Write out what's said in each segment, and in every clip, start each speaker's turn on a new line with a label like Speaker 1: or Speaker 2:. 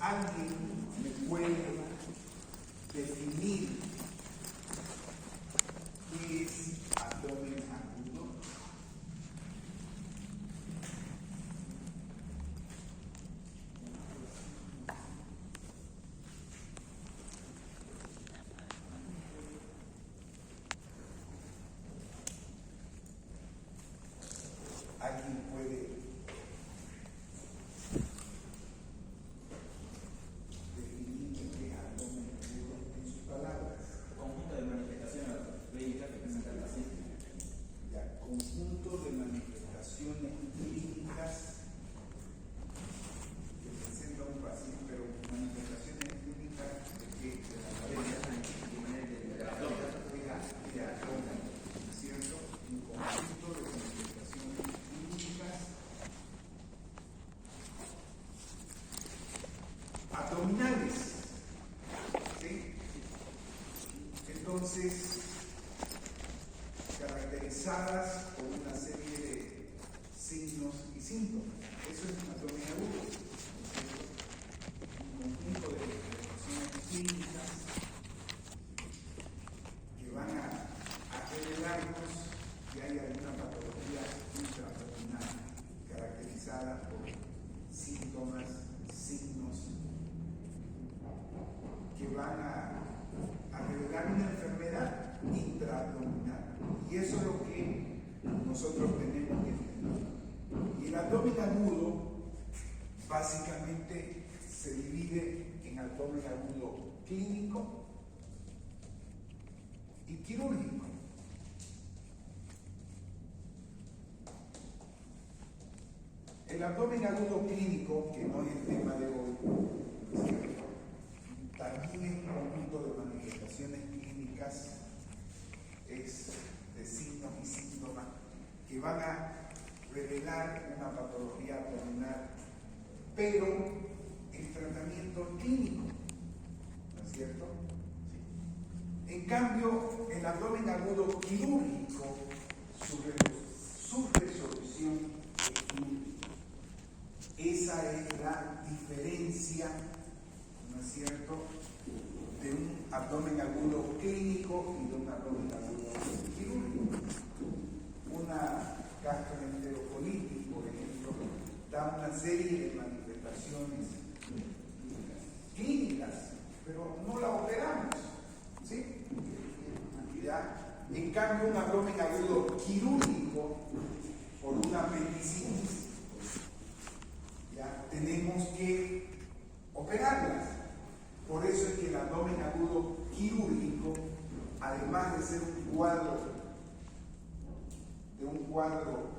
Speaker 1: ¿Alguien me puede definir qué es abdomen agudo? ¿Alguien puede definir qué es abdomen agudo en sus palabras?
Speaker 2: Conjunto de manifestaciones clínicas que presenta el paciente.
Speaker 1: Ya, conjunto de manifestaciones clínicas que presenta un paciente, pero manifestaciones clínicas de qué? De la cabeza,
Speaker 2: De la abdomen.
Speaker 1: de abdomen, ¿no es cierto? Un conjunto de manifestaciones clínicas abdominales, ¿sí? Entonces, caracterizadas por una serie de signos y síntomas. Eso es un abdomen agudo, ¿no es cierto? Un conjunto de manifestaciones clínicas que van a revelarnos que hay alguna patología intraabdominal caracterizada por síntomas, signos que van a revelar una enfermedad intraabdominal. Y eso es lo que nosotros tenemos que entender. Y el abdomen agudo básicamente se divide en abdomen agudo clínico y quirúrgico. El abdomen agudo clínico, que no es el tema de hoy, ¿no es cierto?, también es un conjunto de manifestaciones clínicas, es de signos y síntomas que van a revelar una patología abdominal, pero el tratamiento clínico, ¿no es cierto? Sí. En cambio, el abdomen agudo quirúrgico, su resolución es quirúrgica. Esa es la diferencia, ¿no es cierto?, de un abdomen agudo clínico y de un abdomen agudo quirúrgico. Una gastroenterocolitis, por ejemplo, da una serie de manifestaciones clínicas, pero no la operamos, ¿sí? ¿Ya? En cambio, un abdomen agudo quirúrgico por una apendicitis, ya tenemos que operarlas. Por eso es que el abdomen agudo quirúrgico, además de ser un cuadro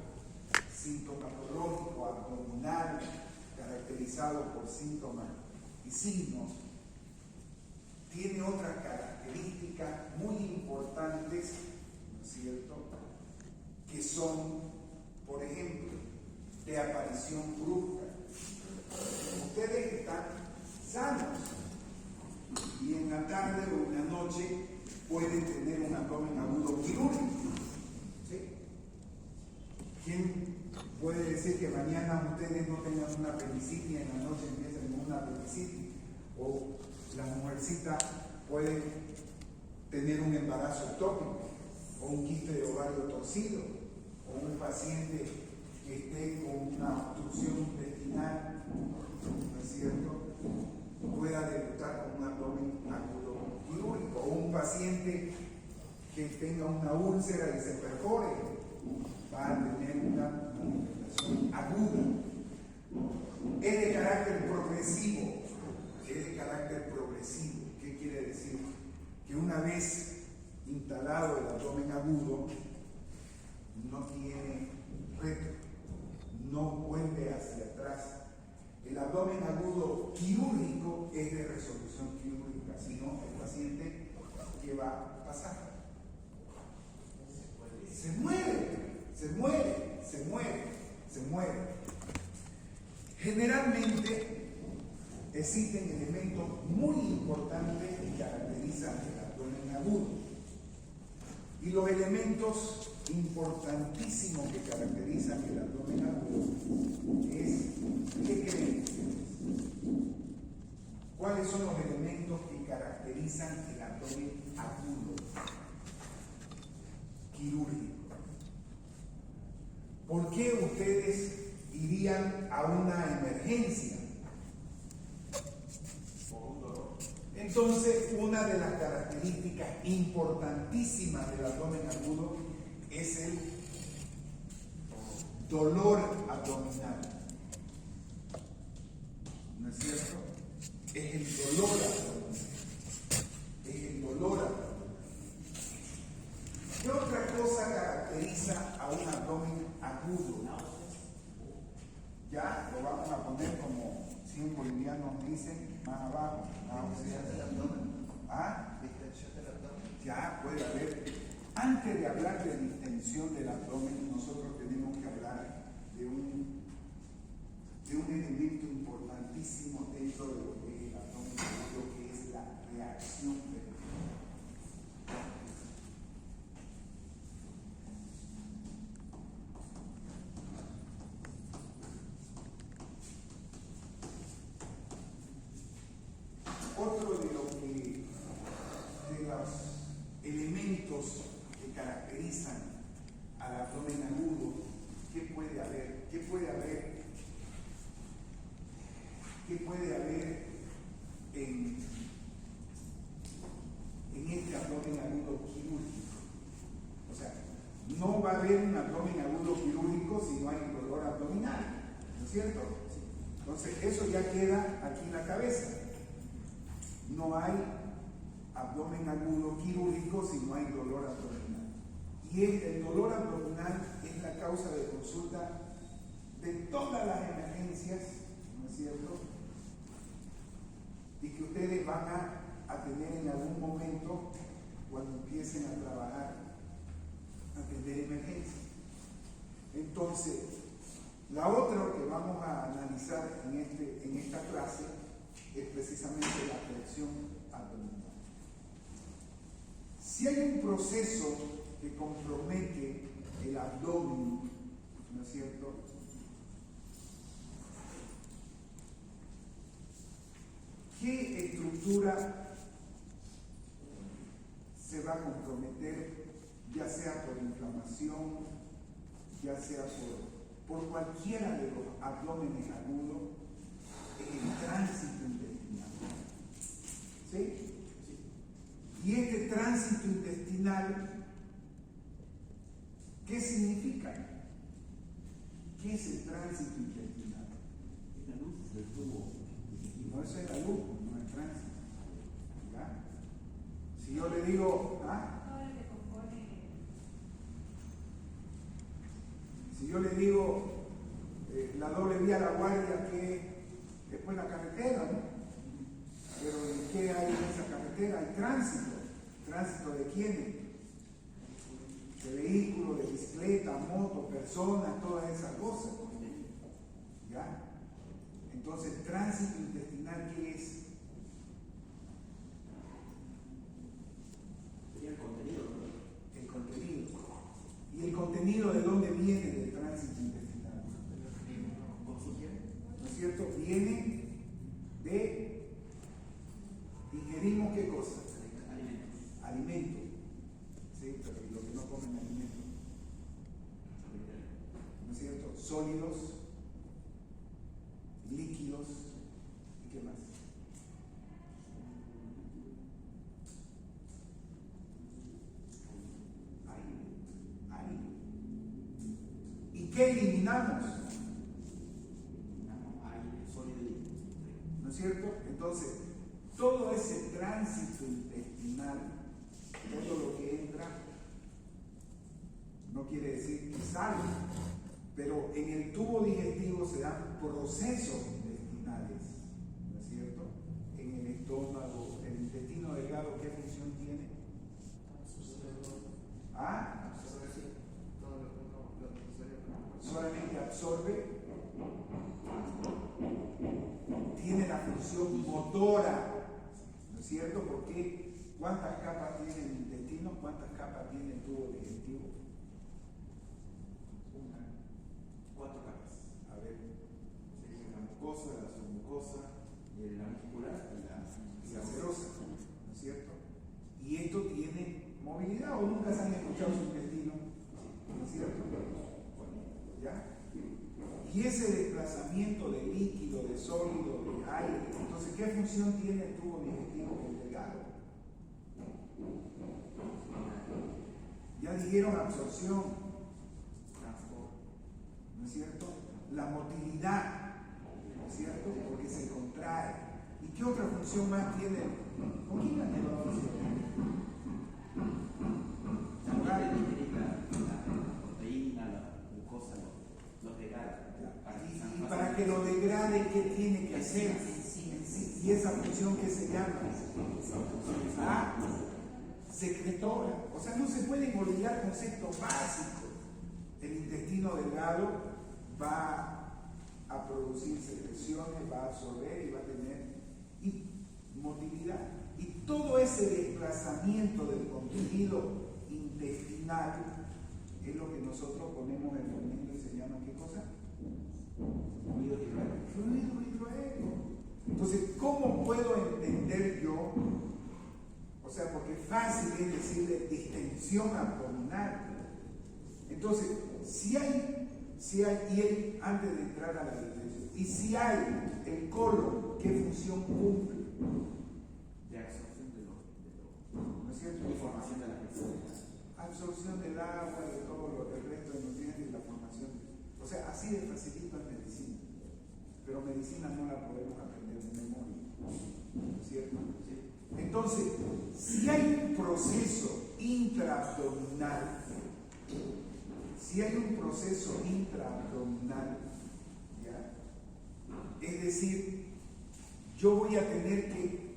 Speaker 1: sintomatológico abdominal caracterizado por síntomas y signos, tiene otras características muy importantes, ¿no es cierto?, que son, por ejemplo, de aparición brusca. Ustedes están sanos y en la tarde o en la noche pueden tener un abdomen agudo quirúrgico, ¿sí? ¿Quién puede decir que mañana ustedes no tengan una apendicitis y en la noche empiecen con una apendicitis? O la mujercita puede tener un embarazo ectópico, o un quiste de ovario torcido, o un paciente que esté con una obstrucción intestinal, ¿no es cierto?, pueda debutar con un abdomen agudo quirúrgico, o un paciente que tenga una úlcera y se perfore, va a tener una manifestación aguda. Es de carácter progresivo. ¿Qué quiere decir? Que una vez instalado el abdomen agudo, no tiene retro, no vuelve hacia atrás. El abdomen agudo quirúrgico es de resolución quirúrgica, sino el paciente, ¿qué va a pasar? Se muere. Generalmente existen elementos muy importantes que caracterizan el abdomen agudo. Y los elementos importantísimos que caracterizan el abdomen agudo es, ¿qué creen ustedes? ¿cuáles son los elementos que caracterizan el abdomen agudo quirúrgico? ¿Por qué ustedes irían a una emergencia?
Speaker 2: Por un dolor.
Speaker 1: Entonces, una de las características importantísimas del abdomen agudo es el dolor abdominal. ¿No es cierto? Es el dolor abdominal. Es el dolor abdominal. ¿Qué otra cosa caracteriza a un abdomen agudo? Ya lo vamos a poner como 100 bolivianos dicen más abajo. ¿Ah? Ya puede haber. Antes de hablar de distensión del abdomen, nosotros tenemos que hablar de un elemento importantísimo dentro de lo que es el abdomen agudo, que es la reacción febril. Otro de los elementos que caracterizan al abdomen agudo, ¿qué puede haber? ¿Qué puede haber? ¿Qué puede haber en este abdomen agudo quirúrgico? O sea, no va a haber un abdomen agudo quirúrgico si no hay dolor abdominal, ¿no es cierto? Entonces, eso ya queda aquí en la cabeza. No hay abdomen agudo quirúrgico si no hay dolor abdominal. Y el dolor abdominal es la causa de consulta de todas las emergencias, ¿no es cierto? Y que ustedes van a tener en algún momento cuando empiecen a trabajar, a atender emergencias. Entonces, la otra que vamos a analizar en esta clase es precisamente la flexión abdominal. Si hay un proceso que compromete el abdomen, ¿no es cierto? ¿Qué estructura se va a comprometer, ya sea por inflamación, ya sea por cualquiera de los abdómenes agudos? El tránsito intestinal. ¿Sí? Y este tránsito intestinal, ¿qué significa? ¿Qué es el tránsito intestinal?
Speaker 2: Es la luz del tubo.
Speaker 1: No es la luz, no es tránsito. ¿Ya? Si yo le digo, si yo le digo la doble vía La Guardia, que después la carretera, ¿no? Pero ¿qué hay en esa carretera? Hay tránsito. ¿Tránsito de quiénes? De vehículos, de bicicleta, motos, personas, todas esas cosas. ¿Ya? Entonces, tránsito intestinal, ¿qué es?
Speaker 2: Sería el contenido, ¿no?
Speaker 1: El contenido. ¿Y el contenido de dónde viene del tránsito intestinal? ¿No es cierto? Viene de ingerimos qué cosa?
Speaker 2: Alimentos.
Speaker 1: Alimentos. ¿Sí? Pero los que no comen alimentos. ¿No es cierto? Sólidos, líquidos, ¿y qué más? Aire. ¿Y qué eliminamos?
Speaker 2: Aire, sólido y líquido.
Speaker 1: ¿No es cierto? Entonces, todo ese tránsito intestinal, todo lo que entra, no quiere decir que sale, pero en el tubo digestivo se dan procesos intestinales, ¿no es cierto? En el estómago, el intestino delgado, ¿qué función tiene? ¿Ah? Solamente absorbe, tiene la función motora, ¿no es cierto? Porque ¿cuántas capas tiene el intestino? ¿Cuántas capas tiene el tubo digestivo? Una.
Speaker 2: 4 capas.
Speaker 1: A ver.
Speaker 2: Sería la mucosa, la submucosa, la muscular y la
Speaker 1: o nunca se han escuchado su intestino? ¿No es cierto? ¿Ya? Y ese desplazamiento de líquido, de sólido, de aire, entonces, ¿qué función tiene el tubo digestivo y el delgado? Ya dijeron absorción, ¿no es cierto? La motilidad, ¿no es cierto? Porque se contrae. ¿Y qué otra función más tiene? ¿Con quién han llevado a
Speaker 2: También de digerir la proteína, la glucosa, los degrada.
Speaker 1: Y para que lo degrade, ¿qué tiene que hacer? Y esa función que se llama secretora. O sea, no se pueden olvidar conceptos básicos. El intestino delgado va a producir secreciones, va a absorber y va a tener motilidad. Y todo ese desplazamiento del contenido intestinal es lo que nosotros ponemos en el fermento y se llama ¿qué cosa? Fluido hidroaéreo. Entonces, ¿cómo puedo entender yo? O sea, porque fácil es decirle distensión abdominal. Entonces, si hay, y él, antes de entrar a la distensión, y si hay el colon, ¿qué función cumple?
Speaker 2: De absorción de
Speaker 1: ¿no es cierto?
Speaker 2: Información de la persona.
Speaker 1: Absorción del agua, de todo el resto de nutrientes y la formación. O sea, así de facilito es medicina. Pero medicina no la podemos aprender de memoria. ¿No es cierto? Sí. Entonces, si hay un proceso intraabdominal, ¿ya? Es decir, yo voy a tener que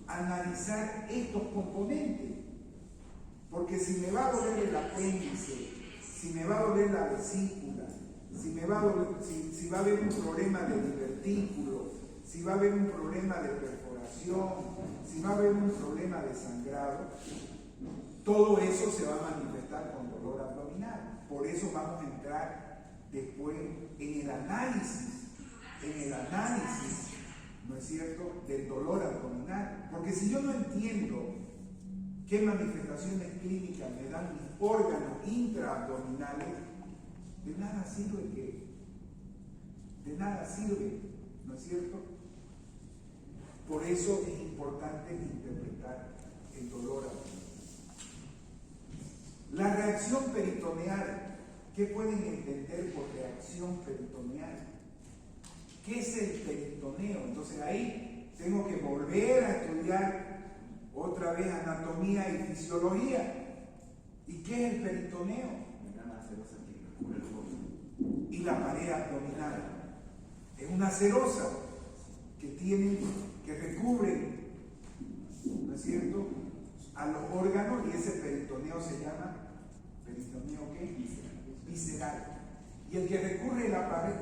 Speaker 1: analizar estos componentes, porque si me va a doler el apéndice, si me va a doler la vesícula, si va a haber un problema de divertículo, si va a haber un problema de perforación, si va a haber un problema de sangrado, todo eso se va a manifestar con dolor abdominal. Por eso vamos a entrar después en el análisis, ¿no es cierto?, del dolor abdominal. Porque si yo no entiendo qué manifestaciones clínicas me dan mis órganos intraabdominales, de nada sirve, ¿no es cierto? Por eso es importante interpretar el dolor abdominal. La reacción peritoneal, ¿qué pueden entender por reacción peritoneal? ¿Qué es el peritoneo? Entonces ahí tengo que volver a estudiar otra vez anatomía y fisiología. ¿Y qué es el peritoneo? Y la pared abdominal. Es una serosa que recubre, ¿no es cierto?, a los órganos, y ese peritoneo se llama peritoneo ¿qué? Visceral. Y el que recubre la pared,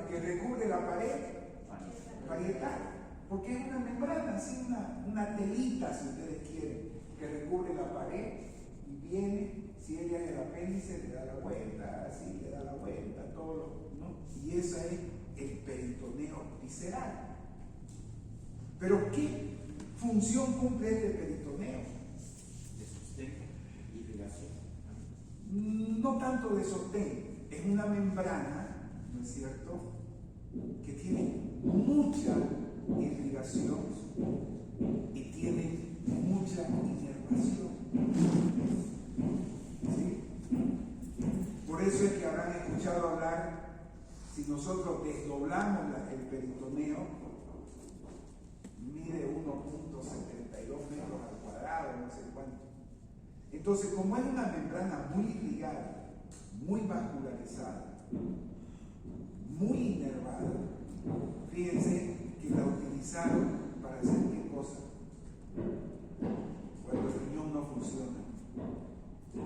Speaker 1: parietal, porque es una membrana, así una telita, si ustedes quieren, que recubre la pared y viene, si ella es el apéndice, le da la vuelta, así le da la vuelta, todo, ¿no? Y ese es el peritoneo visceral. Pero ¿qué función cumple este peritoneo?
Speaker 2: De sostén y irrigación.
Speaker 1: No tanto de sostén, es una membrana, ¿no es cierto?, que tiene mucha irrigación y tiene mucha inervación. ¿Sí? Por eso es que habrán escuchado hablar, si nosotros desdoblamos el peritoneo, mide 1.72 metros al cuadrado, no sé cuánto. Entonces, como es una membrana muy irrigada, muy vascularizada, muy inervada, fíjense que la utilizaron para hacer qué cosa cuando el riñón no funciona. No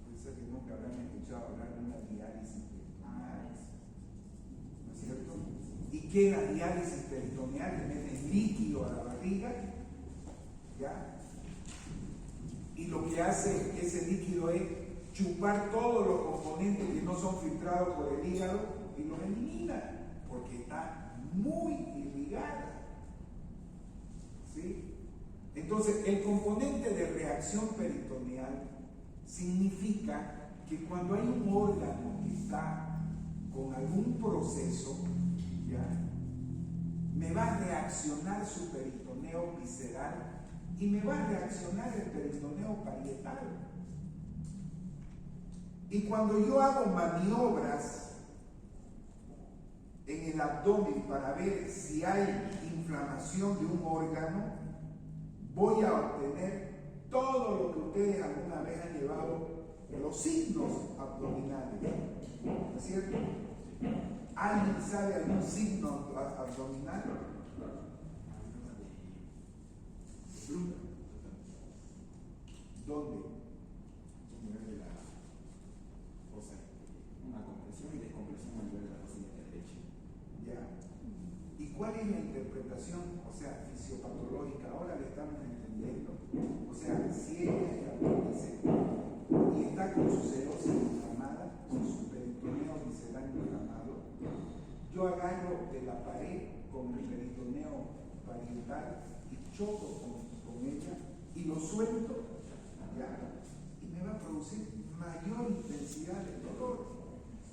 Speaker 1: piensa que nunca habrán escuchado hablar de una diálisis peritoneal, ¿no es cierto? ¿Y qué es la diálisis peritoneal? Le meten líquido a la barriga, ¿ya? Y lo que hace ese líquido es chupar todos los componentes que no son filtrados por el hígado y los elimina, porque está muy irrigada. ¿Sí? Entonces, el componente de reacción peritoneal significa que cuando hay un órgano que está con algún proceso, ¿ya?, me va a reaccionar su peritoneo visceral y me va a reaccionar el peritoneo parietal. Y cuando yo hago maniobras en el abdomen para ver si hay inflamación de un órgano, voy a obtener todo lo que ustedes alguna vez han llevado, los signos abdominales, ¿no es cierto? ¿Alguien sabe algún signo abdominal? ¿Dónde?
Speaker 2: Una compresión y descompresión a nivel de la faceta derecha.
Speaker 1: Ya. ¿Y cuál es la interpretación, o sea, fisiopatológica? Ahora le estamos entendiendo. O sea, si ella es apéndice y está con su cerosis inflamada, con su peritoneo visceral inflamado, yo agarro de la pared con mi peritoneo parietal y choco con ella y lo suelto, ¿ya?, y me va a producir mayor intensidad de dolor.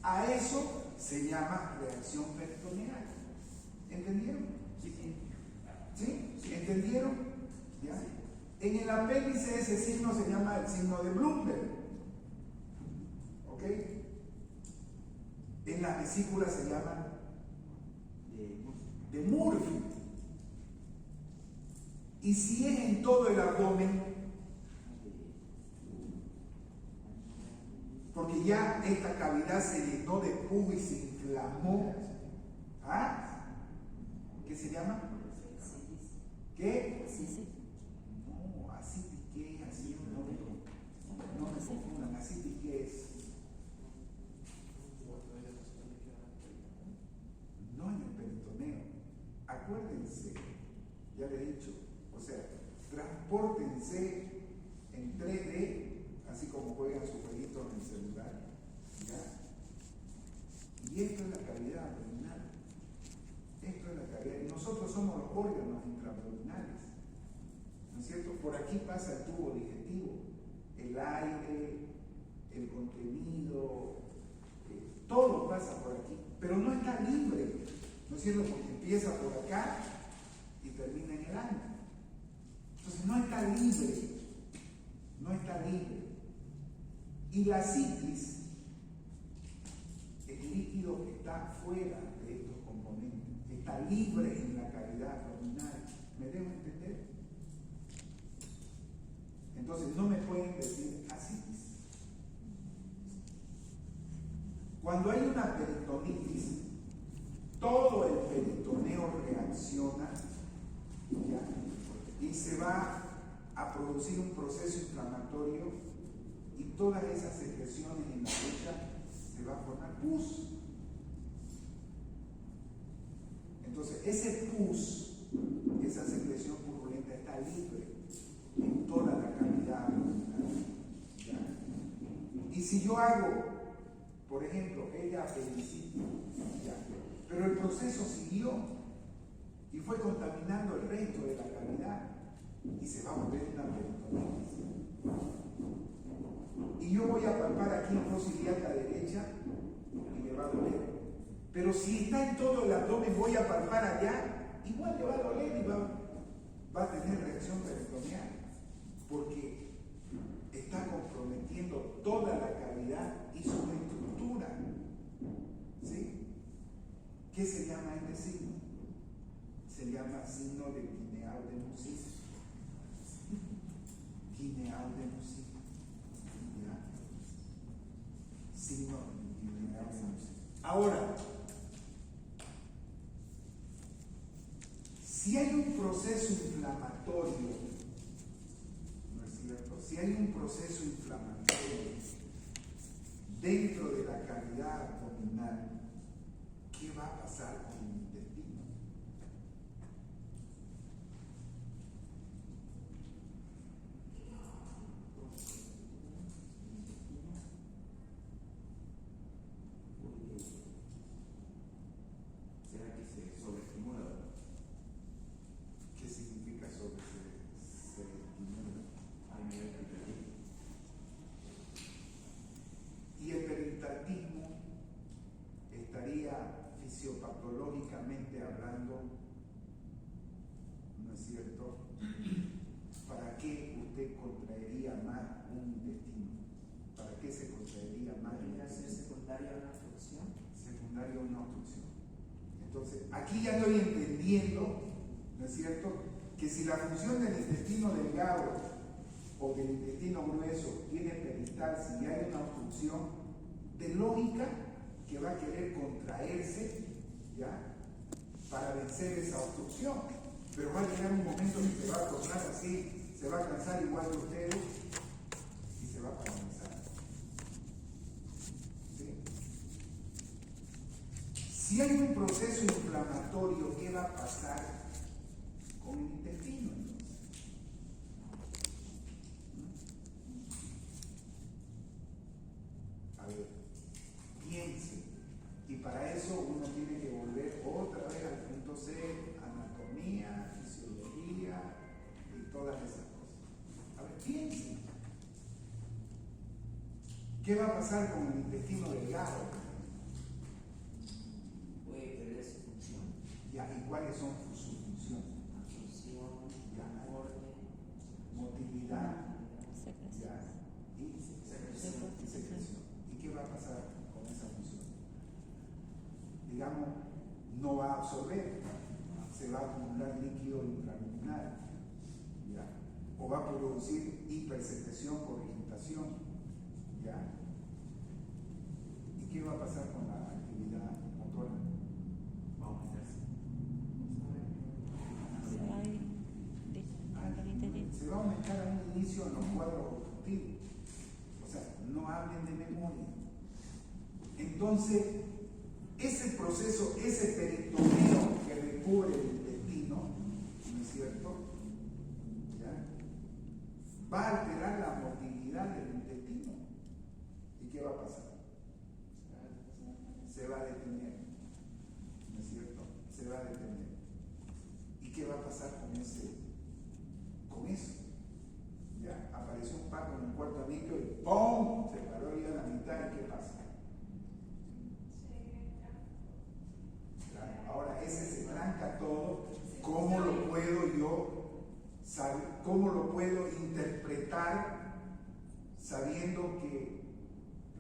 Speaker 1: A eso se llama reacción peritoneal. ¿Entendieron? ¿Sí? ¿Entendieron? ¿Ya? En el apéndice ese signo se llama el signo de Bloomberg. ¿Ok? En la vesícula se llama de Murphy. Y si es en todo el abdomen, porque ya esta cavidad se llenó de pus y se inflamó, ¿ah?, ¿qué se llama? ¿Qué? No, ascitis, así no me confundan, ascitis, ¿qué es? No en el peritoneo. Acuérdense, ya le he dicho, o sea, transpórtense en 3D, así como juegan sus jueguitos en el celular, ¿ya? Y esto es la cavidad abdominal. Esto es la cavidad. Y nosotros somos los órganos intraabdominales, ¿no es cierto? Por aquí pasa el tubo digestivo, el aire, el contenido, todo pasa por aquí, pero no está libre, ¿no es cierto? Porque empieza por acá y termina en el ano. Entonces no está libre, no está libre. Y la citis, el líquido que está fuera de estos componentes, está libre en la cavidad abdominal. ¿Me dejo entender? Entonces no me pueden decir ascitis. Cuando hay una peritonitis, todo el peritoneo reacciona, ¿ya?, y se va a producir un proceso inflamatorio y todas esas secreciones en la fecha se va a formar pus. Entonces ese pus, esa secreción purulenta está libre en toda la cavidad abdominal, ¿ya? Y si yo hago, por ejemplo, ella apendicitis, ¿ya?, pero el proceso siguió y fue contaminando el resto de la cavidad y se va a volver una peritonitis. Y yo voy a palpar aquí en fosa ilíaca derecha y me va a doler. Pero si está en todo el abdomen, voy a palpar allá, igual le va a doler y va a tener reacción peritoneal, porque está comprometiendo toda la cavidad y su estructura. ¿Sí? ¿Qué se llama este signo? Se llama signo de Guineau-Debussy. Guineau-Debussy. Signo de Guineau-Debussy. Ahora, si hay un proceso inflamatorio, ¿no es cierto? Si hay un proceso inflamatorio dentro de la cavidad abdominal, ¿qué va a pasar con el intestino?
Speaker 2: ¿Será que se sobreestimula?
Speaker 1: ¿Qué significa sobre? fisiopatológicamente hablando, ¿no es cierto? ¿Para qué usted contraería más un intestino? ¿Para qué se contraería más?
Speaker 3: ¿Podría ser secundaria a una obstrucción?
Speaker 1: Secundaria a una obstrucción. Entonces, aquí ya estoy entendiendo, ¿no es cierto?, que si la función del intestino delgado o del intestino grueso tiene peristalsis y hay una obstrucción, de lógica que va a querer contraerse, ¿ya?, para vencer esa obstrucción. Pero va a llegar un momento que se va a tornar así, se va a cansar igual que ustedes y se va a paralizar. ¿Sí? Si hay un proceso inflamatorio, ¿qué va a pasar con el intestino entonces? A ver, piense. Y para eso uno tiene que volver otra vez al punto C, anatomía, fisiología y todas esas cosas. A ver, piense. ¿Qué va a pasar con el intestino delgado?
Speaker 3: Puede perder su función.
Speaker 1: Ya, ¿y cuáles son sus funciones?
Speaker 3: Absorción,
Speaker 1: Ya.
Speaker 3: orden,
Speaker 1: Motilidad, ya, y
Speaker 3: secreción.
Speaker 1: secreción. ¿Y qué va a pasar con esa función? Digamos, no va a absorber, se va a acumular líquido intraluminal, ¿ya? O va a producir hipersecreción por irritación, ¿ya? ¿Y qué va a pasar con la actividad motora?
Speaker 2: Va a aumentarse.
Speaker 1: Se va a aumentar a un inicio en los cuadros obstructivos. O sea, no hablen de memoria. Entonces, ese proceso, ese peritoneo que recubre el intestino, ¿no es cierto?, ¿ya?, va a alterar la motilidad del intestino. ¿Y qué va a pasar? Se va a detener, ¿no es cierto? Se va a detener. ¿Y qué va a pasar con eso? Ya apareció un pato en el cuarto anillo y ¡pum!, se paró ahí a la mitad. ¿Y qué pasa? Ahora ese se tranca todo. ¿Cómo lo puedo yo saber? ¿Cómo lo puedo interpretar sabiendo que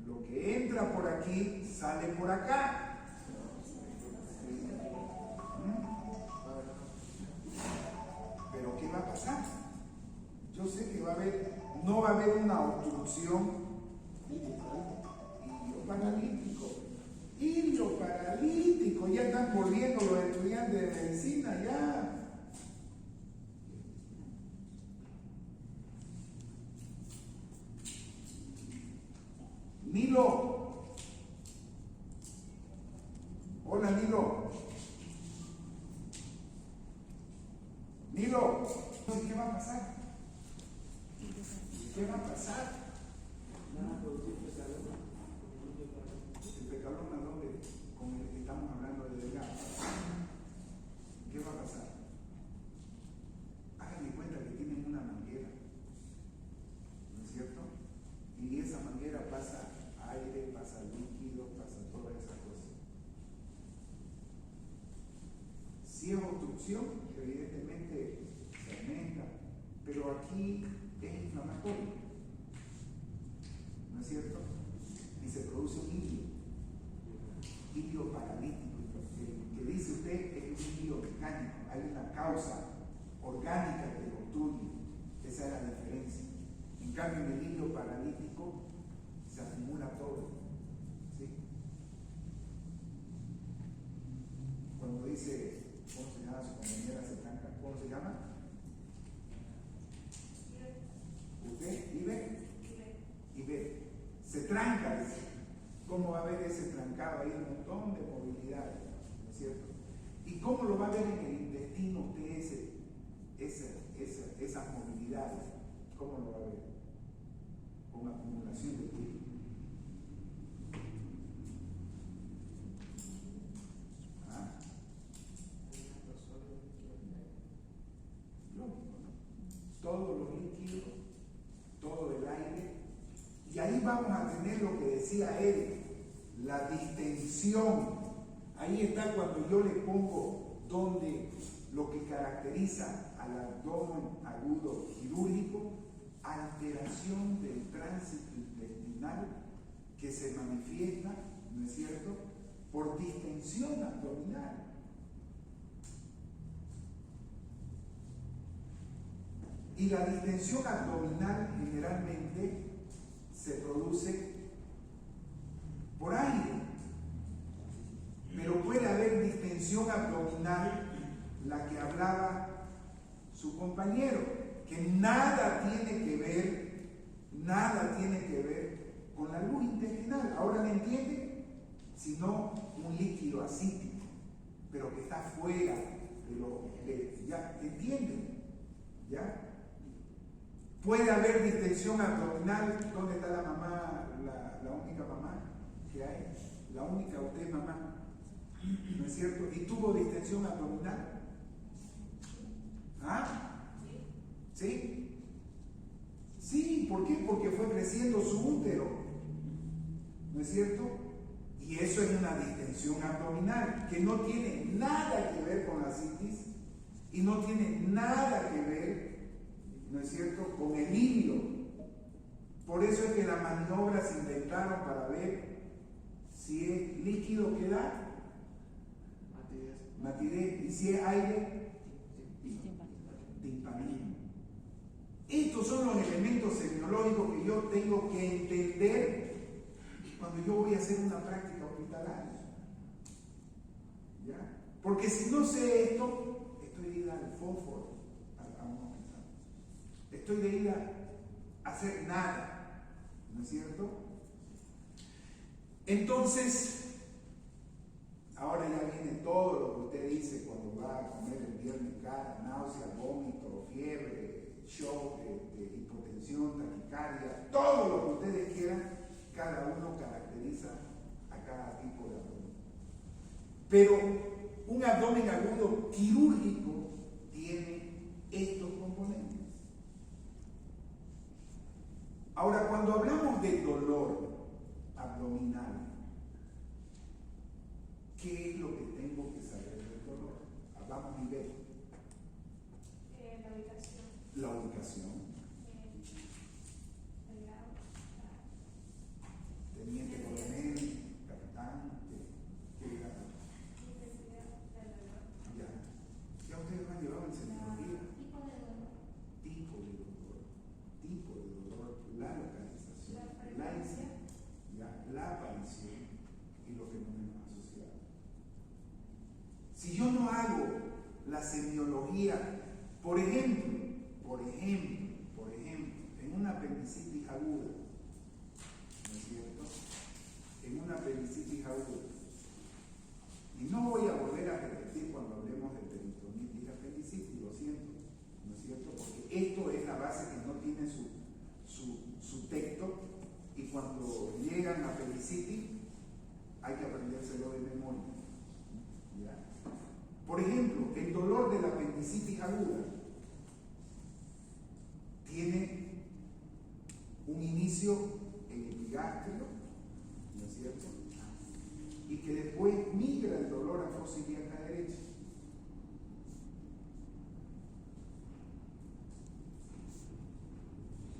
Speaker 1: lo que entra por aquí sale por acá? Pero ¿qué va a pasar? Yo sé que no va a haber una obstrucción ilioparalítico, ya están volviendo los estudiantes de medicina, ya. Nilo. Hola, Nilo. Nilo, ¿qué va a pasar? ¿Qué va a pasar?
Speaker 3: Van a producir pecalón.
Speaker 1: El pecalón, ¿a dónde? Con el que estamos hablando de delgado. ¿Qué va a pasar? Háganme cuenta que tienen una manguera, ¿no es cierto? Y esa manguera pasa aire, pasa líquido, pasa todas esas cosas. Si es obstrucción, evidentemente se aumenta, pero aquí es inflamatorio, ¿no es cierto? Y se produce un ilio paralítico. Que dice usted es un ilio mecánico, hay una causa orgánica que lo obstruye. Esa es la diferencia. En cambio, en el ilio paralítico se acumula todo, ¿sí? Cuando dice, ¿cómo se llama su compañera? Se tranca, ¿cómo se llama? ¿Usted? ¿Ibe? Se tranca, dice. ¿Cómo va a haber ese trancado ahí? Un montón de movilidades, ¿no es cierto? ¿Y cómo lo va a ver en el intestino usted esas movilidades? ¿Cómo lo va a ver? Con acumulación de líquido. Lógico, ¿no? Todos los líquidos, todo el aire, y ahí vamos a tener lo que decía él, la distensión Ahí está cuando yo le pongo donde lo que caracteriza al abdomen agudo quirúrgico, alteración del tránsito intestinal que se manifiesta, ¿no es cierto?, por distensión abdominal. Y la distensión abdominal generalmente se produce por aire, pero puede haber distensión abdominal, la que hablaba su compañero, que nada tiene que ver con la luz intestinal. ¿Ahora me entiende? Sino un líquido asítico, pero que está fuera ¿ya entienden? ¿Ya? Puede haber distensión abdominal. ¿Dónde está la mamá, la única mamá que hay? La única, usted mamá, ¿no es cierto? ¿Y tuvo distensión abdominal? ¿Ah? ¿Sí? Sí, ¿por qué? Porque fue creciendo su útero, ¿no es cierto? Y eso es una distensión abdominal que no tiene nada que ver con la citis y no tiene nada que ver, ¿no es cierto?, con el hilo. Por eso es que las maniobras se inventaron para ver si es líquido que da matidez y si es aire, timpanismo. Estos son los elementos semiológicos que yo tengo que entender cuando yo voy a hacer una práctica hospitalaria. ¿Ya? Porque si no sé esto, estoy de ir al fósforo a un hospital. Estoy de ir a hacer nada, ¿no es cierto? Entonces, ahora ya viene todo lo que usted dice cuando va a comer el viernes cara, náusea, vómito, fiebre, shock, hipotensión, taquicardia, todo lo que ustedes quieran, cada uno caracteriza a cada tipo de abdomen. Pero un abdomen agudo quirúrgico tiene estos componentes. Ahora, cuando hablamos de dolor abdominal, ¿qué es lo que tengo que saber del dolor? Vamos a ver.
Speaker 4: La ubicación.
Speaker 1: La ubicación.
Speaker 4: El grado.
Speaker 1: Teniente coronel, capitán, ¿qué grado?
Speaker 4: Intensidad del dolor.
Speaker 1: Ya. Ya ustedes me han llevado en semiología.
Speaker 4: Tipo de dolor.
Speaker 1: Tipo de dolor. Tipo de dolor. La localización.
Speaker 4: La frecuencia.
Speaker 1: La aparición y los fenómenos asociados. Si yo no hago la semiología, por ejemplo, en una apendicitis aguda, ¿no es cierto? En una apendicitis aguda. Y no voy a volver a repetir cuando hablemos de peritonitis y apendicitis, lo siento, ¿no es cierto? Porque esto es la base que no tiene su texto, y cuando llegan a apendicitis hay que aprendérselo de memoria. ¿Ya? Por ejemplo, el dolor de la apendicitis aguda tiene un inicio en el epigastrio, ¿no es cierto? Y que después migra el dolor a fosa ilíaca derecha.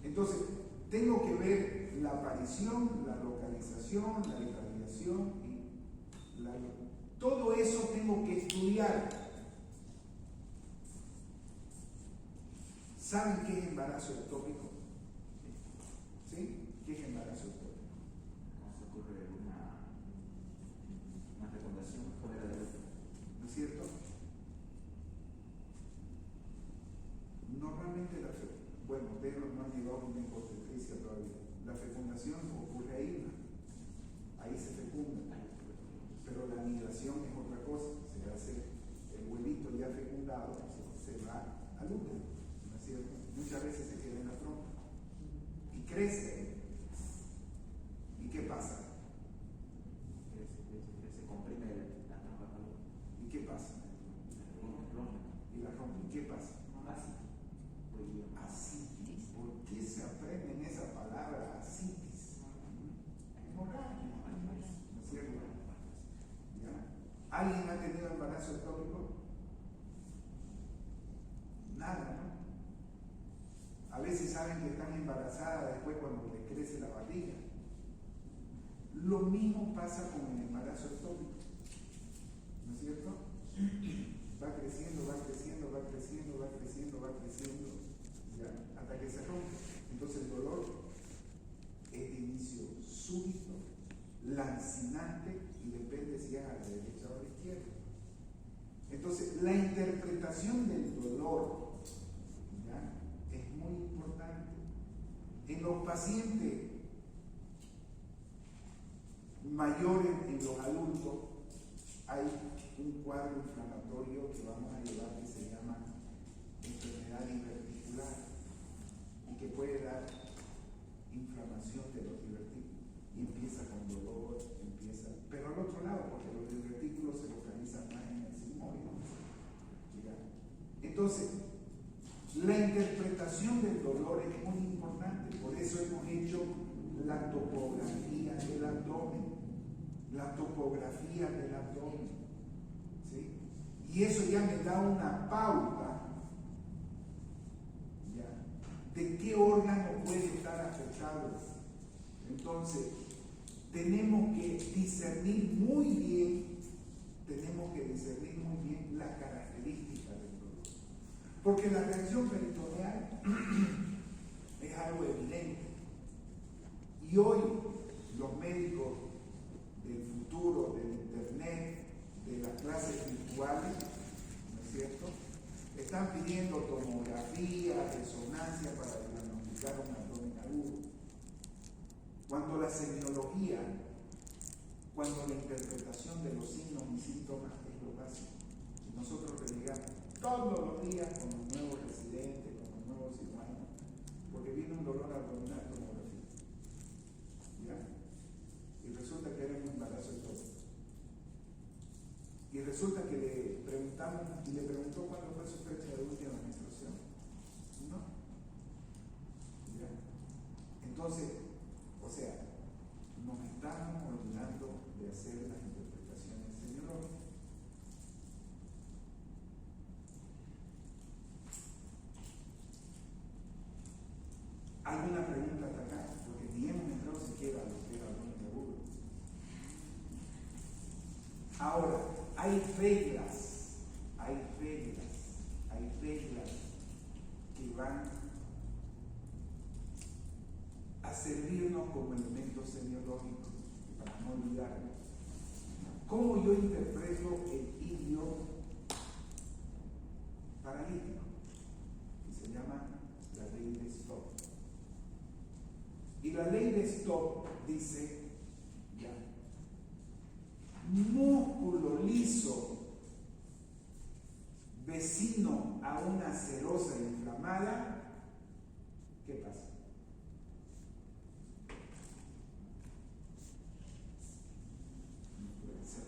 Speaker 1: Entonces, tengo que ver la aparición, la localización, la irradiación y todo eso tengo que estudiar. ¿Saben qué es embarazo ectópico? ¿Sí? ¿Qué es embarazo ectópico?
Speaker 2: Cuando se ocurre una fecundación fuera de útero.
Speaker 1: ¿No es cierto? Normalmente bueno, ustedes no han llevado una hipotetricia todavía. La fecundación ocurre ahí, ¿no? Ahí se fecunda. Pero la anidación es otra cosa. Se hace el huevito ya fecundado, se va al útero, ¿no es cierto? Muchas veces se queda en la trompa y crece. ¿Y qué pasa?
Speaker 2: Se comprime la trompa.
Speaker 1: ¿Y qué pasa? Y la rompe. ¿Y qué pasa? Asitis. ¿Por qué se aprenden esa palabra asitis? Hemorragia, ¿no es cierto? ¿Ya? ¿Alguien ha tenido embarazo ectópico? Nada, ¿no? A veces saben que están embarazadas después cuando les crece la barriga. Lo mismo pasa con el embarazo ectópico, ¿no es cierto? Va creciendo, va creciendo, va creciendo, va creciendo, va creciendo, ¿ya? Hasta que se rompe. Entonces el dolor es de inicio súbito, lancinante y depende si es a la derecha o a la izquierda. Entonces la interpretación del dolor, ¿ya?, es muy importante. En los pacientes mayores, en los adultos, hay un cuadro inflamatorio que vamos a llevar que se llama enfermedad diverticular y que puede dar inflamación de los divertículos y empieza con dolor, pero al otro lado, porque los divertículos se localizan más en el sigmoide. Entonces, la interpretación del dolor es muy importante, por eso hemos hecho la topografía del abdomen, ¿sí? Y eso ya me da una pauta, ¿ya?, de qué órgano puede estar afectado. Entonces, tenemos que discernir muy bien las características del dolor. Porque la reacción peritoneal es algo evidente. Y hoy los médicos del futuro, del internet, de las clases virtuales, ¿no es cierto?, están pidiendo tomografía, resonancia para diagnosticar un abdomen agudo. Cuando la semiología, cuando la interpretación de los signos y síntomas es lo básico. Y nosotros renegamos todos los días con los nuevos residentes, con los nuevos cirujanos, porque viene un dolor abdominal, tomografía. ¿Ya? Y resulta que era un embarazo de todo. Y resulta que le preguntamos, y le preguntó cuándo fue su fecha de última menstruación. ¿No? ¿Ya? Entonces, o sea, nos estamos olvidando de hacer las interpretaciones semiológicas. ¿Alguna pregunta hasta acá? Porque ni hemos entrado siquiera a lo que era abdomen agudo. Ahora, hay reglas que van a servirnos como elementos semiológicos para no olvidarnos. ¿Cómo yo interpreto el ilio paralítico? Que se llama la ley de Stock. Y la ley de Stock dice, ya, músculo liso vecino a una serosa inflamada, ¿qué pasa? No puede ser.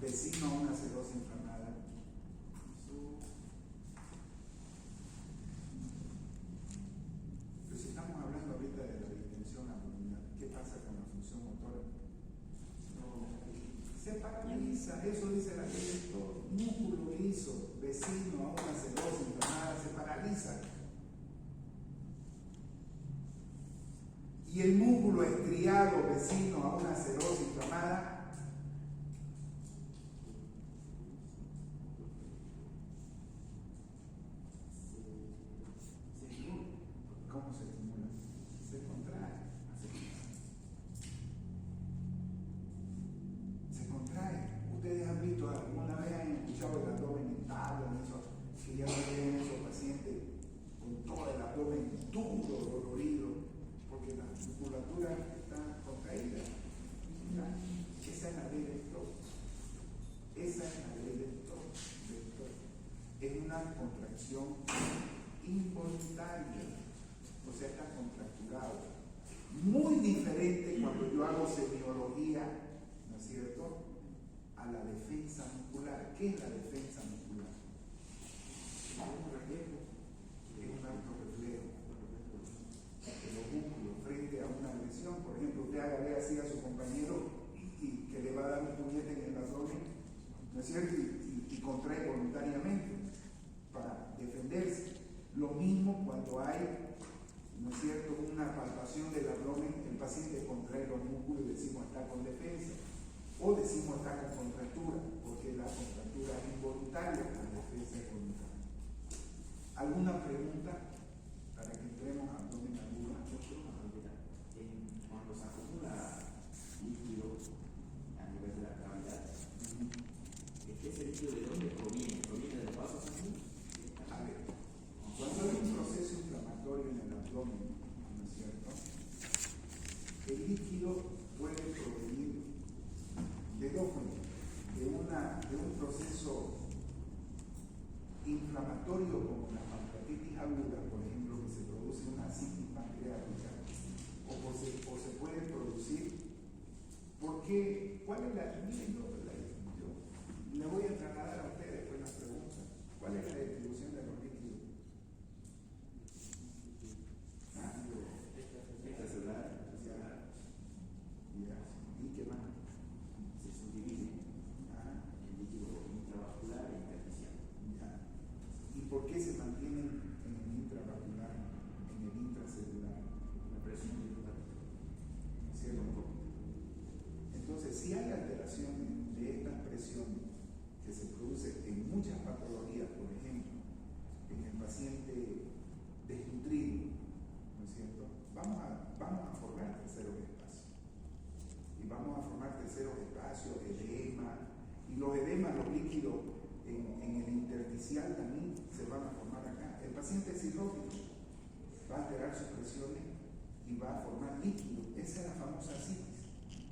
Speaker 1: Vecino a una serosa inflamada. Pero si estamos hablando ahorita de la distensión abdominal, ¿qué pasa con la función motora? Se paraliza, eso dice la ley de Stock. Músculo liso, vecino a una serosa inflamada, se paraliza. Y el músculo estriado, vecino a una serosa inflamada, ¿cómo se estimula? Se contrae. Se contrae. Ustedes han visto, alguna vez han escuchado el abdomen en tabla, que ya no ven esos pacientes con todo el abdomen duro, dolorido, porque la musculatura está contraída. vaya a ver así a su compañero y que le va a dar un puñete en el abdomen, ¿no es cierto? Y contrae voluntariamente para defenderse. Lo mismo cuando hay, ¿no es cierto?, una palpación del abdomen, el paciente contrae los músculos y decimos está con defensa, o decimos está con contractura, porque la contractura es involuntaria, la defensa es voluntaria. ¿Alguna pregunta para que entremos a abdomen agudo?
Speaker 2: Cuando se acumula líquido a nivel de la cavidad, ¿ese líquido de dónde proviene? ¿Proviene de los vasos sanguíneos?
Speaker 1: A ver, cuando hay un proceso inflamatorio en el abdomen, ¿no es cierto?, el líquido puede provenir de dos fuentes, de un proceso inflamatorio como la pancreatitis aguda, por ejemplo, que se produce una citis pancreática, o se puede producir, porque, ¿cuál es la? Miren, yo le voy a trasladar a ustedes después las preguntas. ¿Cuál es la distribución de los líquidos?
Speaker 2: Extracelular.
Speaker 1: Ya. ¿Y qué más?
Speaker 2: Se subdivide en líquido intravascular e intersticial.
Speaker 1: Ya. ¿Y por qué se mantienen en el intravascular, en el intracelular?
Speaker 2: La presión hidrotática.
Speaker 1: ¿Cierto? Entonces, si hay alteraciones de estas presiones que se producen en muchas patologías, por ejemplo, en el paciente desnutrido, ¿no es cierto?, vamos a formar terceros espacios. Y vamos a formar terceros espacios, edema, y los edemas, los líquidos en el intersticial también se van a formar acá. El paciente cirrótico va a alterar sus presiones y va a formar líquido. Esa es la famosa citis,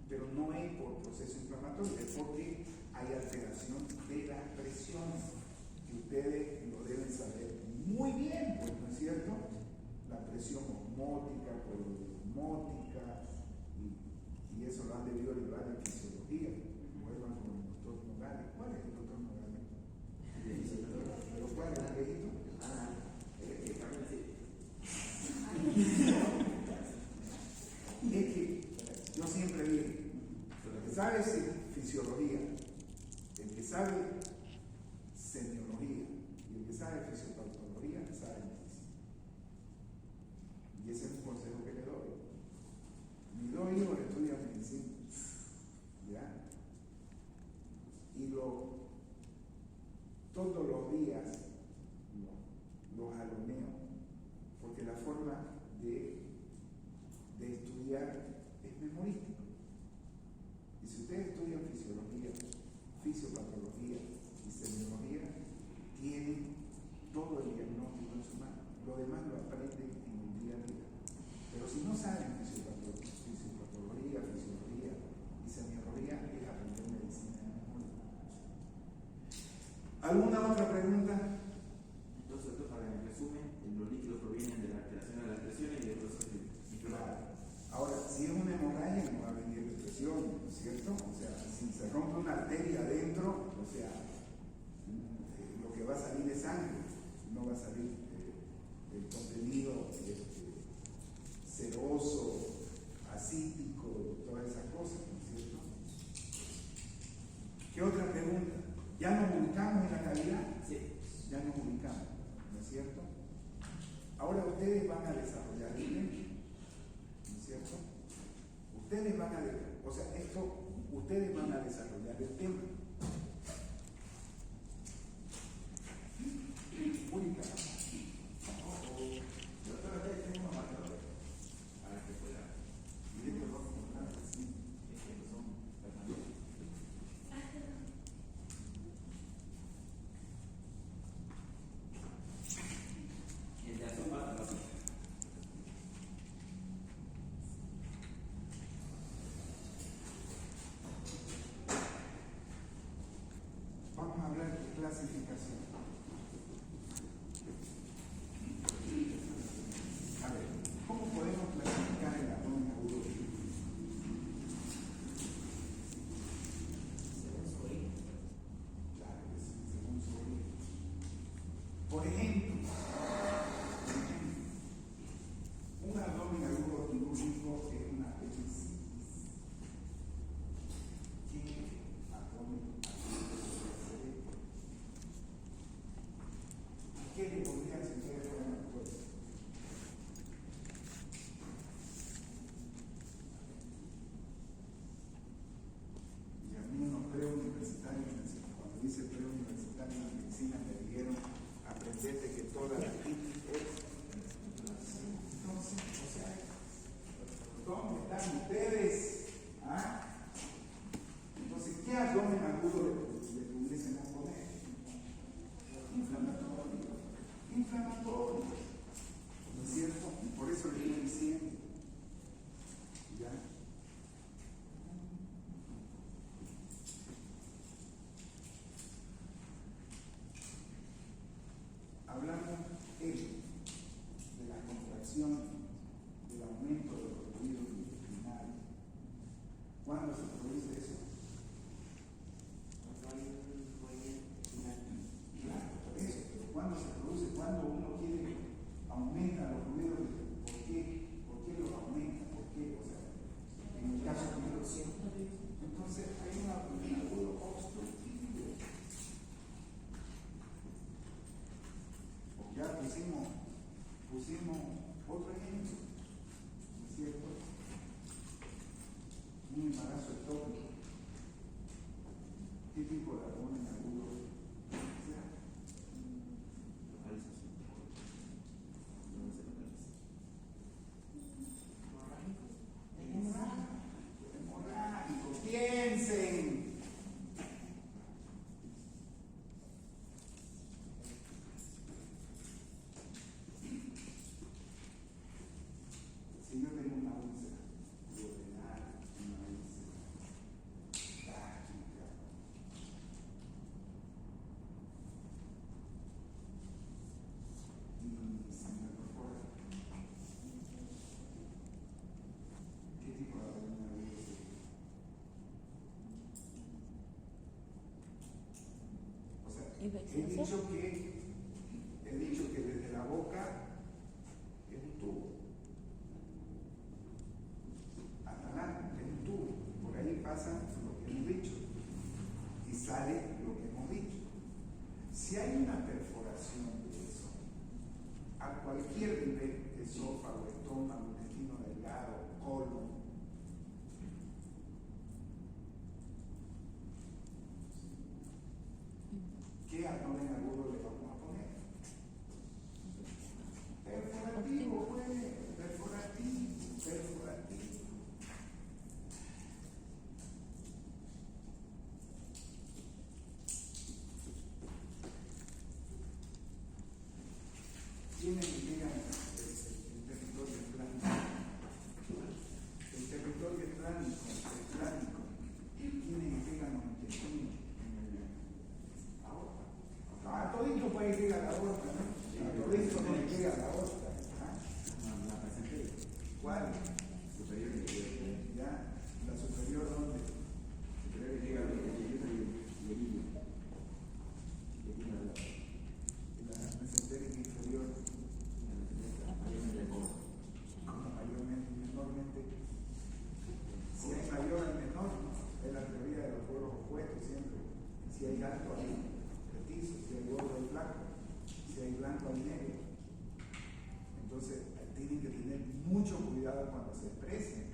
Speaker 1: pero no es por proceso inflamatorio, es porque hay alteración de las presiones, que ustedes lo deben saber muy bien, pues, ¿no es cierto? La presión osmótica, poliosmótica, y eso lo han debido llevar en fisiología. Vuelvan con el doctor Nogales. ¿Cuál es el doctor Nogales? ¿Pero cuál es el viejito? Es que yo siempre digo, el que sabe fisiología, el que sabe semiología y el que sabe fisiopatología sabe medicina. Y ese es un consejo que le doy. Mis dos hijos estudian medicina, ¿ya? Y todos los días los alumneo, porque la forma de estudiar es memorístico. Y si ustedes estudian fisiología, fisiopatología y semiología, tienen todo el diagnóstico en su mano. Lo demás lo aprenden en el día a día. Pero si no saben fisiopatología, fisiología y semiología, es aprender medicina en memoria. ¿Alguna otra pregunta?
Speaker 2: Entonces, para en resumen, los líquidos provienen de la alteración de las presiones y de procesos inflamatorios.
Speaker 1: Ahora, si es una hemorragia, no va a venir depresión, ¿no es cierto? O sea, si se rompe una arteria adentro, o sea, lo que va a salir es sangre, no va a salir el contenido ceroso, acítico, todas esas cosas, ¿no es cierto? ¿Qué otra pregunta? ¿Ya nos ubicamos en la calidad?
Speaker 2: Sí.
Speaker 1: Ya nos ubicamos, ¿no es cierto? Ahora ustedes van a desarrollar el tema, ¿no es cierto? Ustedes van a desarrollar el tema. Uy, caramba.
Speaker 2: Yo otra vez tengo unos marcadores para que pueda.
Speaker 1: Y esto lo vamos a poner así.
Speaker 2: Estos son permanentes. El de azul va a la cita.
Speaker 1: Vamos a hablar de clasificación. A ver, ¿cómo podemos clasificar el abdomen agudo?
Speaker 3: Según su origen.
Speaker 1: Claro que sí, según su origen. Por ejemplo, un abdomen agudo quirúrgico es una apendicitis. caso entonces hay un abdomen agudo obstructivo. Ya pusimos otro ejemplo, ¿no es cierto? Un embarazo ectópico. ¿Qué tipo de abdomen agudo? Hemorrágico, piensen. Si yo tengo una úlcera duodenal, una úlcera gástrica, y se me perfora, ¿qué tipo de abdomen agudo sería? O sea, he dicho que desde la boca es un tubo, hasta la es un tubo, por ahí pasa lo que hemos dicho y sale lo que hemos dicho. Si hay una perforación de eso, a cualquier nivel, esófago, estómago, intestino delgado, colon, ¿qué abdomen agudo le vamos a poner? Perforativo, pues, perforativo. ¿Quiénes llegan el territorio plánico? El territorio plánico. ¿Quiénes llegan los intestinos? A todito puede llegar a la aorta, ¿no? A todito no le llega a la aorta.
Speaker 2: La presente.
Speaker 1: ¿Cuál?
Speaker 2: Superior y inferior.
Speaker 1: ¿Ya? ¿La superior dónde?
Speaker 2: Superior llega a la liguilla.
Speaker 1: Y la mesentérica inferior, menormente. Si hay mayor y menor, es la teoría de los pueblos opuestos siempre. Si hay alto hay petizo, si hay gordo hay flaco, si hay blanco hay negro. Entonces tienen que tener mucho cuidado cuando se expresen,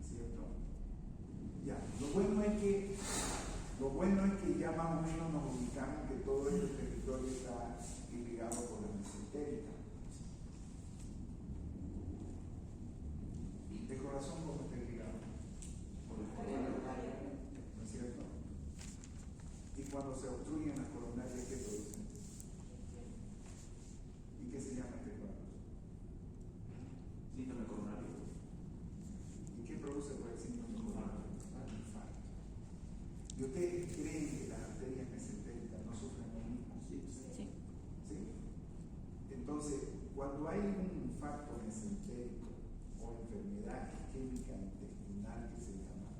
Speaker 1: ¿cierto? Ya, lo bueno es que ya más o menos nos ubicamos que todo este territorio está irrigado por la mesentérica. ¿De corazón cómo está irrigado? Por la coronaria, ¿no es cierto? Y cuando se obstruyen las coronarias, ¿qué producen? ¿Y qué se llama este cuadro?
Speaker 2: Síndrome coronario.
Speaker 1: ¿Y qué produce por el síndrome coronario? Infarto. ¿Y ustedes creen que las arterias mesentéricas no sufren lo mismo?
Speaker 2: Sí.
Speaker 1: ¿Sí? Entonces, cuando hay un infarto mesentérico o enfermedad isquémica intestinal que se llama,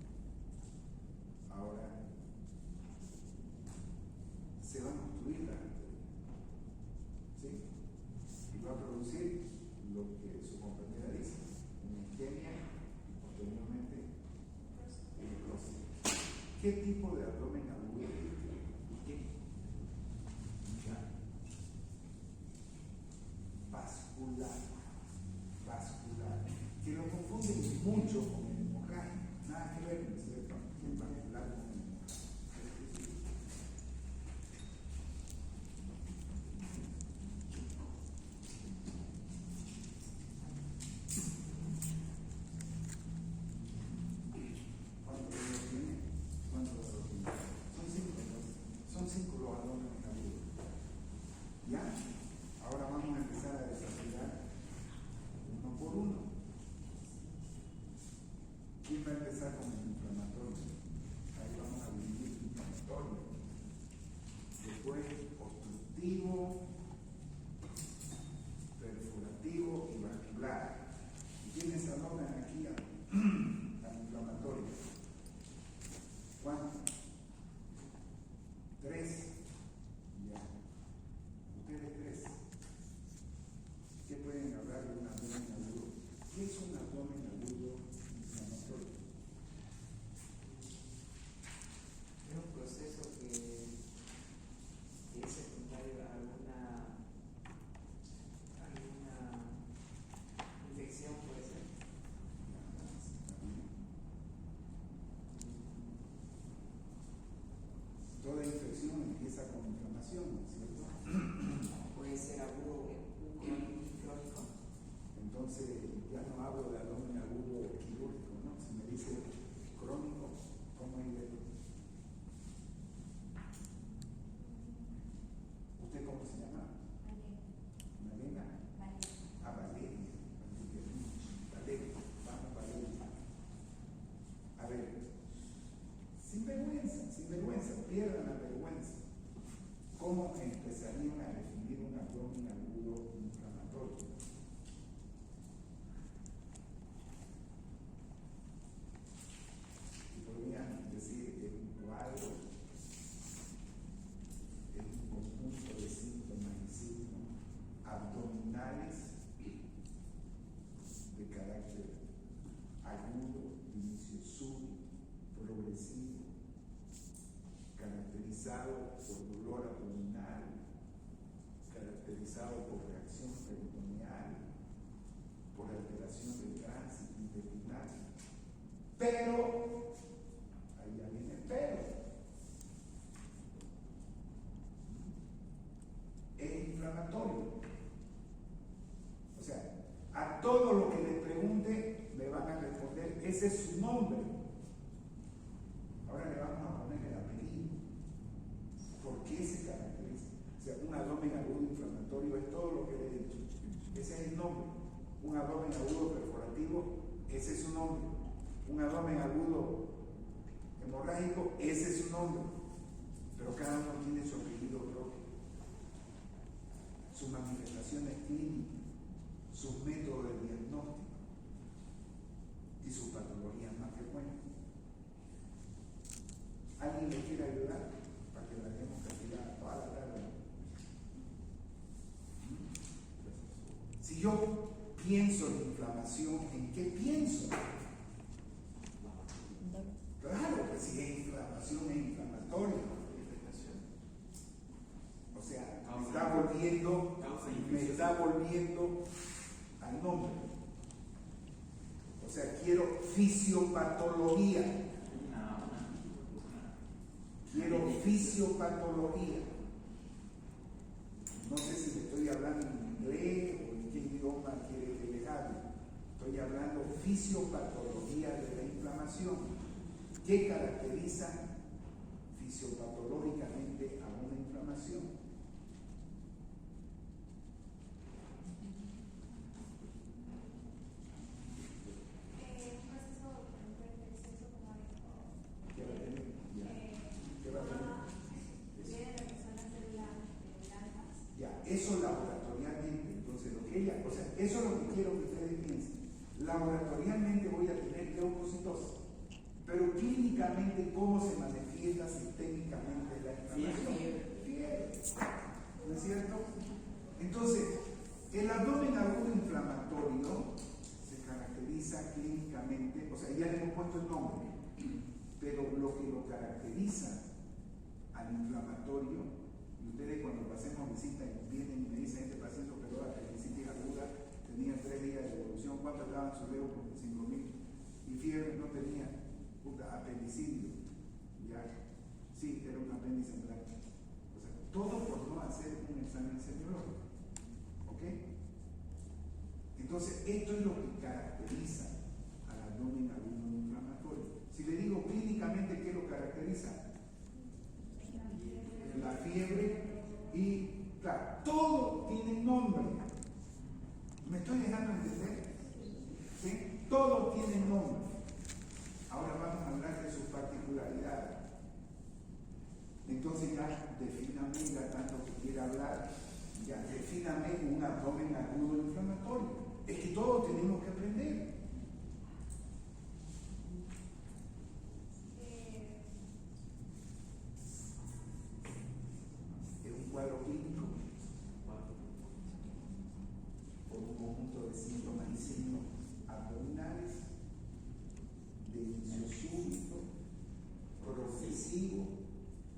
Speaker 1: ahora se van a obstruir las arterias, ¿sí? Y va a producir lo que su compañera dice, una isquemia y posteriormente necrosis. ¿Qué tipo de abdomen agudo? ¿Qué? Vascular, que lo confunden mucho con el hemorrágico, nada que ver, ¿no es cierto? El vascular con el hemorrágico. ¿Cuántos dedos tiene? Son cinco los abdómenes agudos. ¿Ya? Ahora vamos a empezar a desarrollar uno por uno. ¿Quién va a empezar con el inflamatorio? Ahí vamos a dividir inflamatorio. Después obstructivo, perforativo y vascular. ¿Y quiénes anotan aquí al inflamatorio? ¿Cuántos? 3. Ya. Ustedes 3. ¿Qué pueden hablar de un abdomen agudo? ¿Qué es un abdomen agudo inflamatorio? caracterizado por dolor abdominal, caracterizado por reacción peritoneal, por alteración del tránsito intestinal. Pero, ahí ya viene el pero. Es inflamatorio. O sea, a todo lo que les pregunte me van a responder, ese es su nombre. Ahora le vamos a poner el apellido. ¿Por qué se caracteriza? O sea, un abdomen agudo inflamatorio es todo lo que le he dicho. Ese es el nombre. Un abdomen agudo perforativo, ese es su nombre. Un abdomen agudo hemorrágico, ese es su nombre. Pero cada uno tiene su apellido propio, sus manifestaciones clínicas, sus métodos de diagnóstico y sus patologías más frecuentes. ¿Alguien le quiere ayudar para que la dejemos castigar toda la tarde? Si yo pienso en inflamación, ¿en qué pienso? Claro que si es inflamación, es inflamatorio. O sea, me está volviendo al nombre. O sea, quiero fisiopatología. Quiero fisiopatología. No sé si le estoy hablando en inglés o en qué idioma quiere que le hable. Estoy hablando fisiopatología de la inflamación. ¿Qué caracteriza fisiopatológicamente a una inflamación? Eso laboratorialmente, entonces lo que ella, o sea, eso es lo que quiero que ustedes piensen. Laboratorialmente voy a tener leucocitosis, pero clínicamente, ¿cómo se manifiesta sistémicamente la inflamación? Fiebre. ¿No es cierto? Entonces, el abdomen agudo inflamatorio se caracteriza clínicamente, o sea, ya le hemos puesto el nombre, pero lo que lo caracteriza al inflamatorio. Y ustedes cuando pasemos visita y vienen y me dicen, este paciente operó apendicitis aguda, tenía 3 días de evolución, ¿cuánto estaban sus dedos? 5.000. Y fiebre no tenía, apendicidio. Ya, sí, era un apéndice en blanco. O sea, todo por no hacer un examen semiológico. ¿Ok? Entonces, esto es lo que caracteriza al abdomen agudo inflamatorio. Si le digo clínicamente, ¿qué lo caracteriza? La fiebre y, claro, todo tiene nombre. ¿Me estoy dejando entender? ¿Sí? Todo tiene nombre. Ahora vamos a hablar de sus particularidades. Entonces ya defíname, ya tanto que quiera hablar, ya defíname un abdomen agudo inflamatorio. Es que todos tenemos que aprender. Cuadro clínico por un conjunto de síntomas y signos abdominales de inicio súbito, progresivo,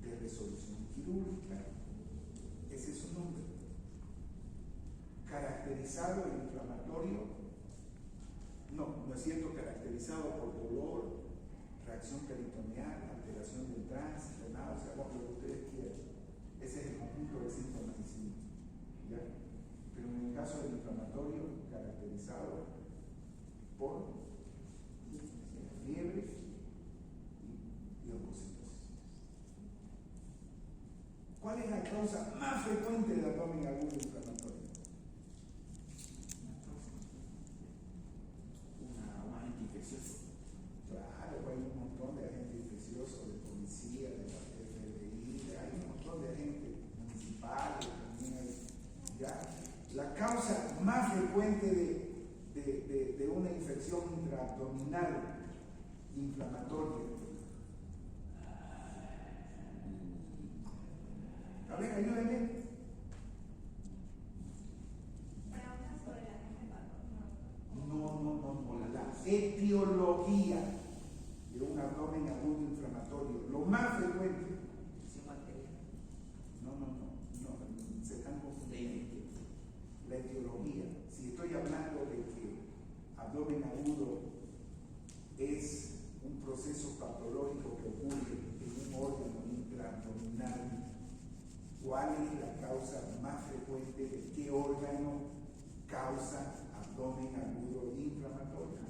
Speaker 1: de resolución quirúrgica. Ese es su nombre. Caracterizado e inflamatorio, no es cierto, caracterizado por dolor, reacción peritoneal, alteración del tránsito, náusea, lo que ustedes quieran. Ese es el conjunto de síntomas y signos. ¿Ya? Pero en el caso del inflamatorio, caracterizado por fiebre y leucocitosis. ¿Cuál es la causa más frecuente del abdomen agudo inflamatorio?
Speaker 2: Un agente infeccioso.
Speaker 1: Claro, hay un montón de agentes infecciosos, de policía, de la FBI, hay un montón de agentes municipales también hay. ¿Ya? La causa más frecuente de una infección intraabdominal inflamatoria. A ver, ayúdenme.
Speaker 4: Preguntas sobre la gente
Speaker 1: No, la etiología de un abdomen agudo inflamatorio, lo más frecuente.
Speaker 3: Infección bacteriana.
Speaker 1: estoy hablando de que abdomen agudo es un proceso patológico que ocurre en un órgano intraabdominal, ¿cuál es la causa más frecuente de qué órgano causa abdomen agudo inflamatorio?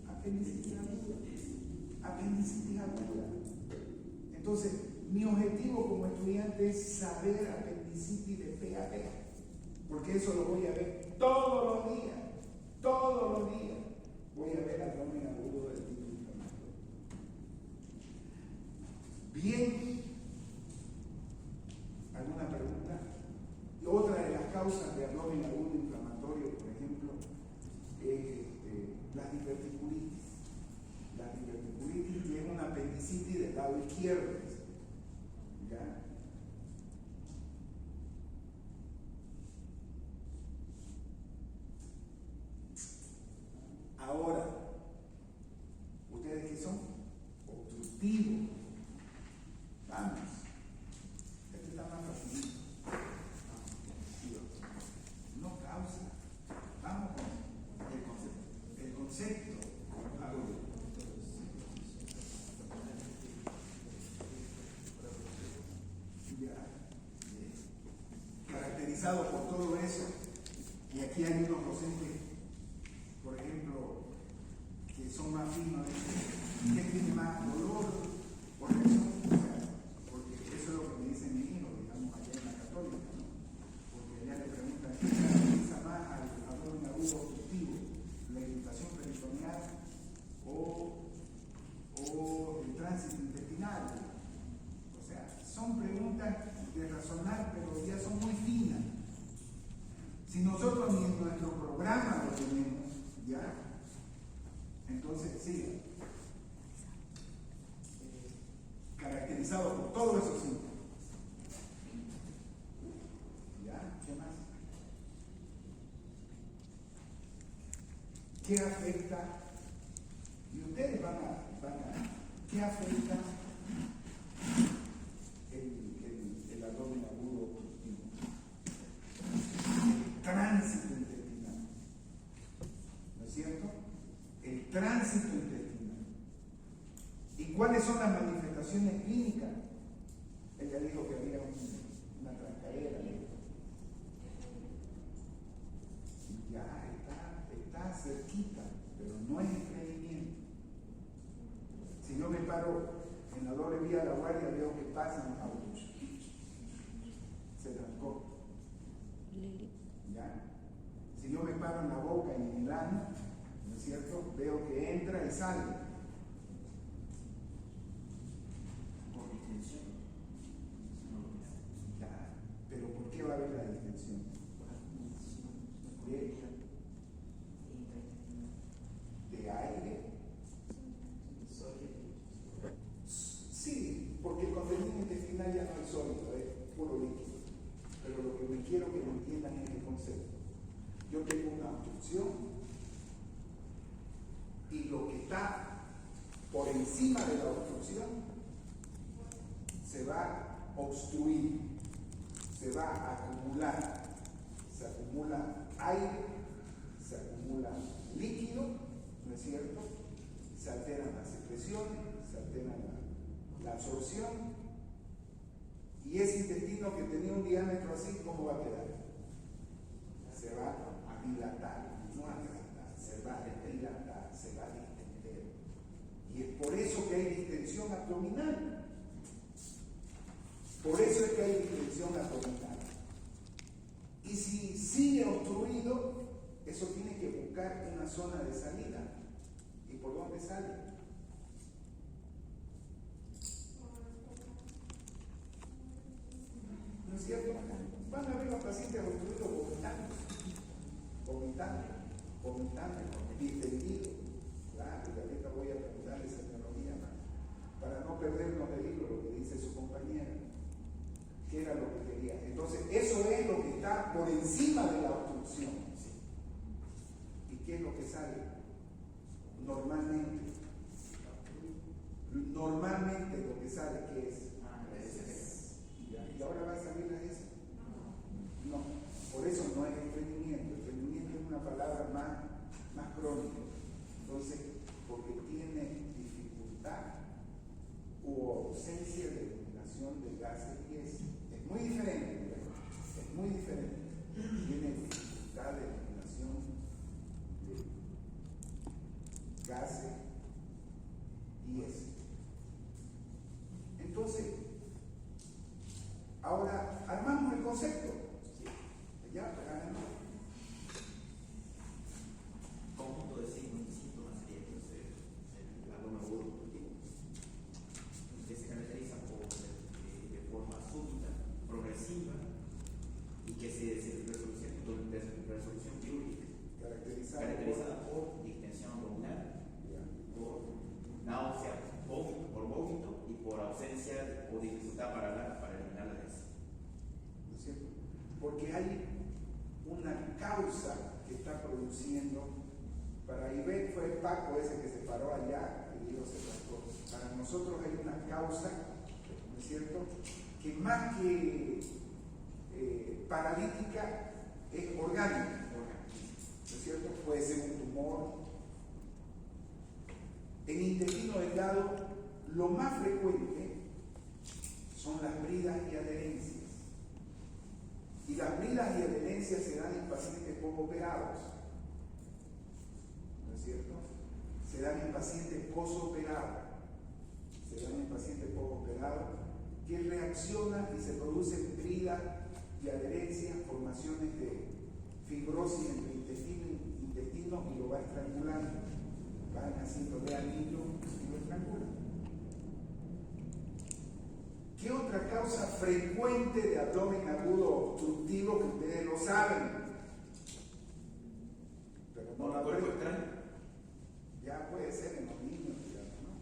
Speaker 1: Apendicitis aguda. Apendicitis aguda. Entonces, mi objetivo como estudiante es saber apendicitis de pe a pe, porque eso lo voy a ver todos los días. Todos los días voy a ver abdomen agudo del tipo inflamatorio. Bien, ¿alguna pregunta? Y otra de las causas de abdomen agudo inflamatorio, por ejemplo, es la diverticulitis. La diverticulitis es una apendicitis del lado izquierdo. ¿Ya? Ahora, ¿ustedes qué son? Obstructivos. Vamos. Este está más facilito. No causa. Vamos con el concepto. El concepto. Caracterizado por todo eso, y aquí hay unos docentes, por ejemplo, que son más finos, ¿qué tiene más dolor? Por eso, porque eso es lo que me dice mi hijo, digamos, allá en la católica, ¿no? Porque allá le preguntan qué caracteriza más al abdomen agudo obstructivo, la irritación peritoneal o el tránsito intestinal. O sea, son preguntas de razonar, pero ya son muy finas. Si nosotros ni en nuestro programa lo tenemos, ¿ya? Entonces, sí, caracterizado por todos esos síntomas. ¿Ya? ¿Qué más? ¿Qué afecta? Y ustedes van a ¿qué afecta el abdomen agudo obstructivo? El tránsito intestinal. ¿No es cierto? El tránsito intestinal. ¿Y cuáles son las manifestaciones clínicas? Ella dijo que había una trancadera. Ya está cerquita, pero no es estreñimiento. Si yo me paro en la doble vía de la Guardia, veo que pasan autos. Se trancó. ¿Ya? Si yo me paro en la boca y en el ano, ¿no es cierto? Veo que entra y sale.
Speaker 2: Por distensión.
Speaker 1: Ya. Pero ¿por qué va a haber la distensión? ¿De aire? Sí, porque el contenido intestinal ya no es sólido, es puro líquido. Pero lo que me quiero que me entiendan es el concepto. Yo tengo una obstrucción y lo que está por encima de la obstrucción se va a obstruir, se va a acumular. Se acumula aire, se acumula líquido, ¿no es cierto? Se alteran las secreciones, se altera la absorción, y ese intestino que tenía un diámetro así, ¿cómo va a quedar? Se va a dilatar, no a agrandar, se va a dilatar, se va a distender. Y es por eso que hay distensión abdominal. Por eso es que hay distensión abdominal. Y si sigue obstruido, eso tiene que buscar una zona de salida. ¿Y por dónde sale? ¿No es cierto? Van a ver los pacientes obstruidos vomitando, distendidos. Claro, y ahorita voy a preguntarle esa teología para no perdernos del hilo lo que dice su compañera. ¿Qué era lo que quería? Entonces, eso es lo que está por encima de la obstrucción. ¿Y qué es lo que sale? Normalmente lo que sale, ¿qué es? ¿Y ahora va a salir la S? No, por eso no es gases y eso. Entonces, ahora armamos el concepto. Ya, háganlo.
Speaker 2: Conjunto de signos y síntomas sería entonces el ladrón agudo positivo, que se caracteriza por de forma súbita, progresiva y que se resolución quirúrgica, caracterizada por distensión abdominal, por náusea, por vómito y por ausencia o dificultad para hablar, para eliminar la heces.
Speaker 1: ¿No es cierto? Porque hay una causa que está produciendo. Para Ivette fue Paco ese que se paró allá y dijo se trató. Para nosotros hay una causa, ¿no es cierto?, que más que paralítica es orgánica, ¿no es cierto? Puede ser un tumor. En intestino delgado, lo más frecuente son las bridas y adherencias. Y las bridas y adherencias se dan en pacientes poco operados, ¿no es cierto? Se dan en pacientes posoperados, que reaccionan y se producen bridas y adherencias, formaciones de fibrosis entre intestino y lo va estrangulando, van haciéndole anillo y lo estrangulan. ¿Qué otra causa frecuente de abdomen agudo obstructivo que ustedes lo saben? Pero no la
Speaker 2: cuerpo
Speaker 1: pueden.
Speaker 2: extraño.
Speaker 1: Ya puede ser en los niños, digamos, ¿no?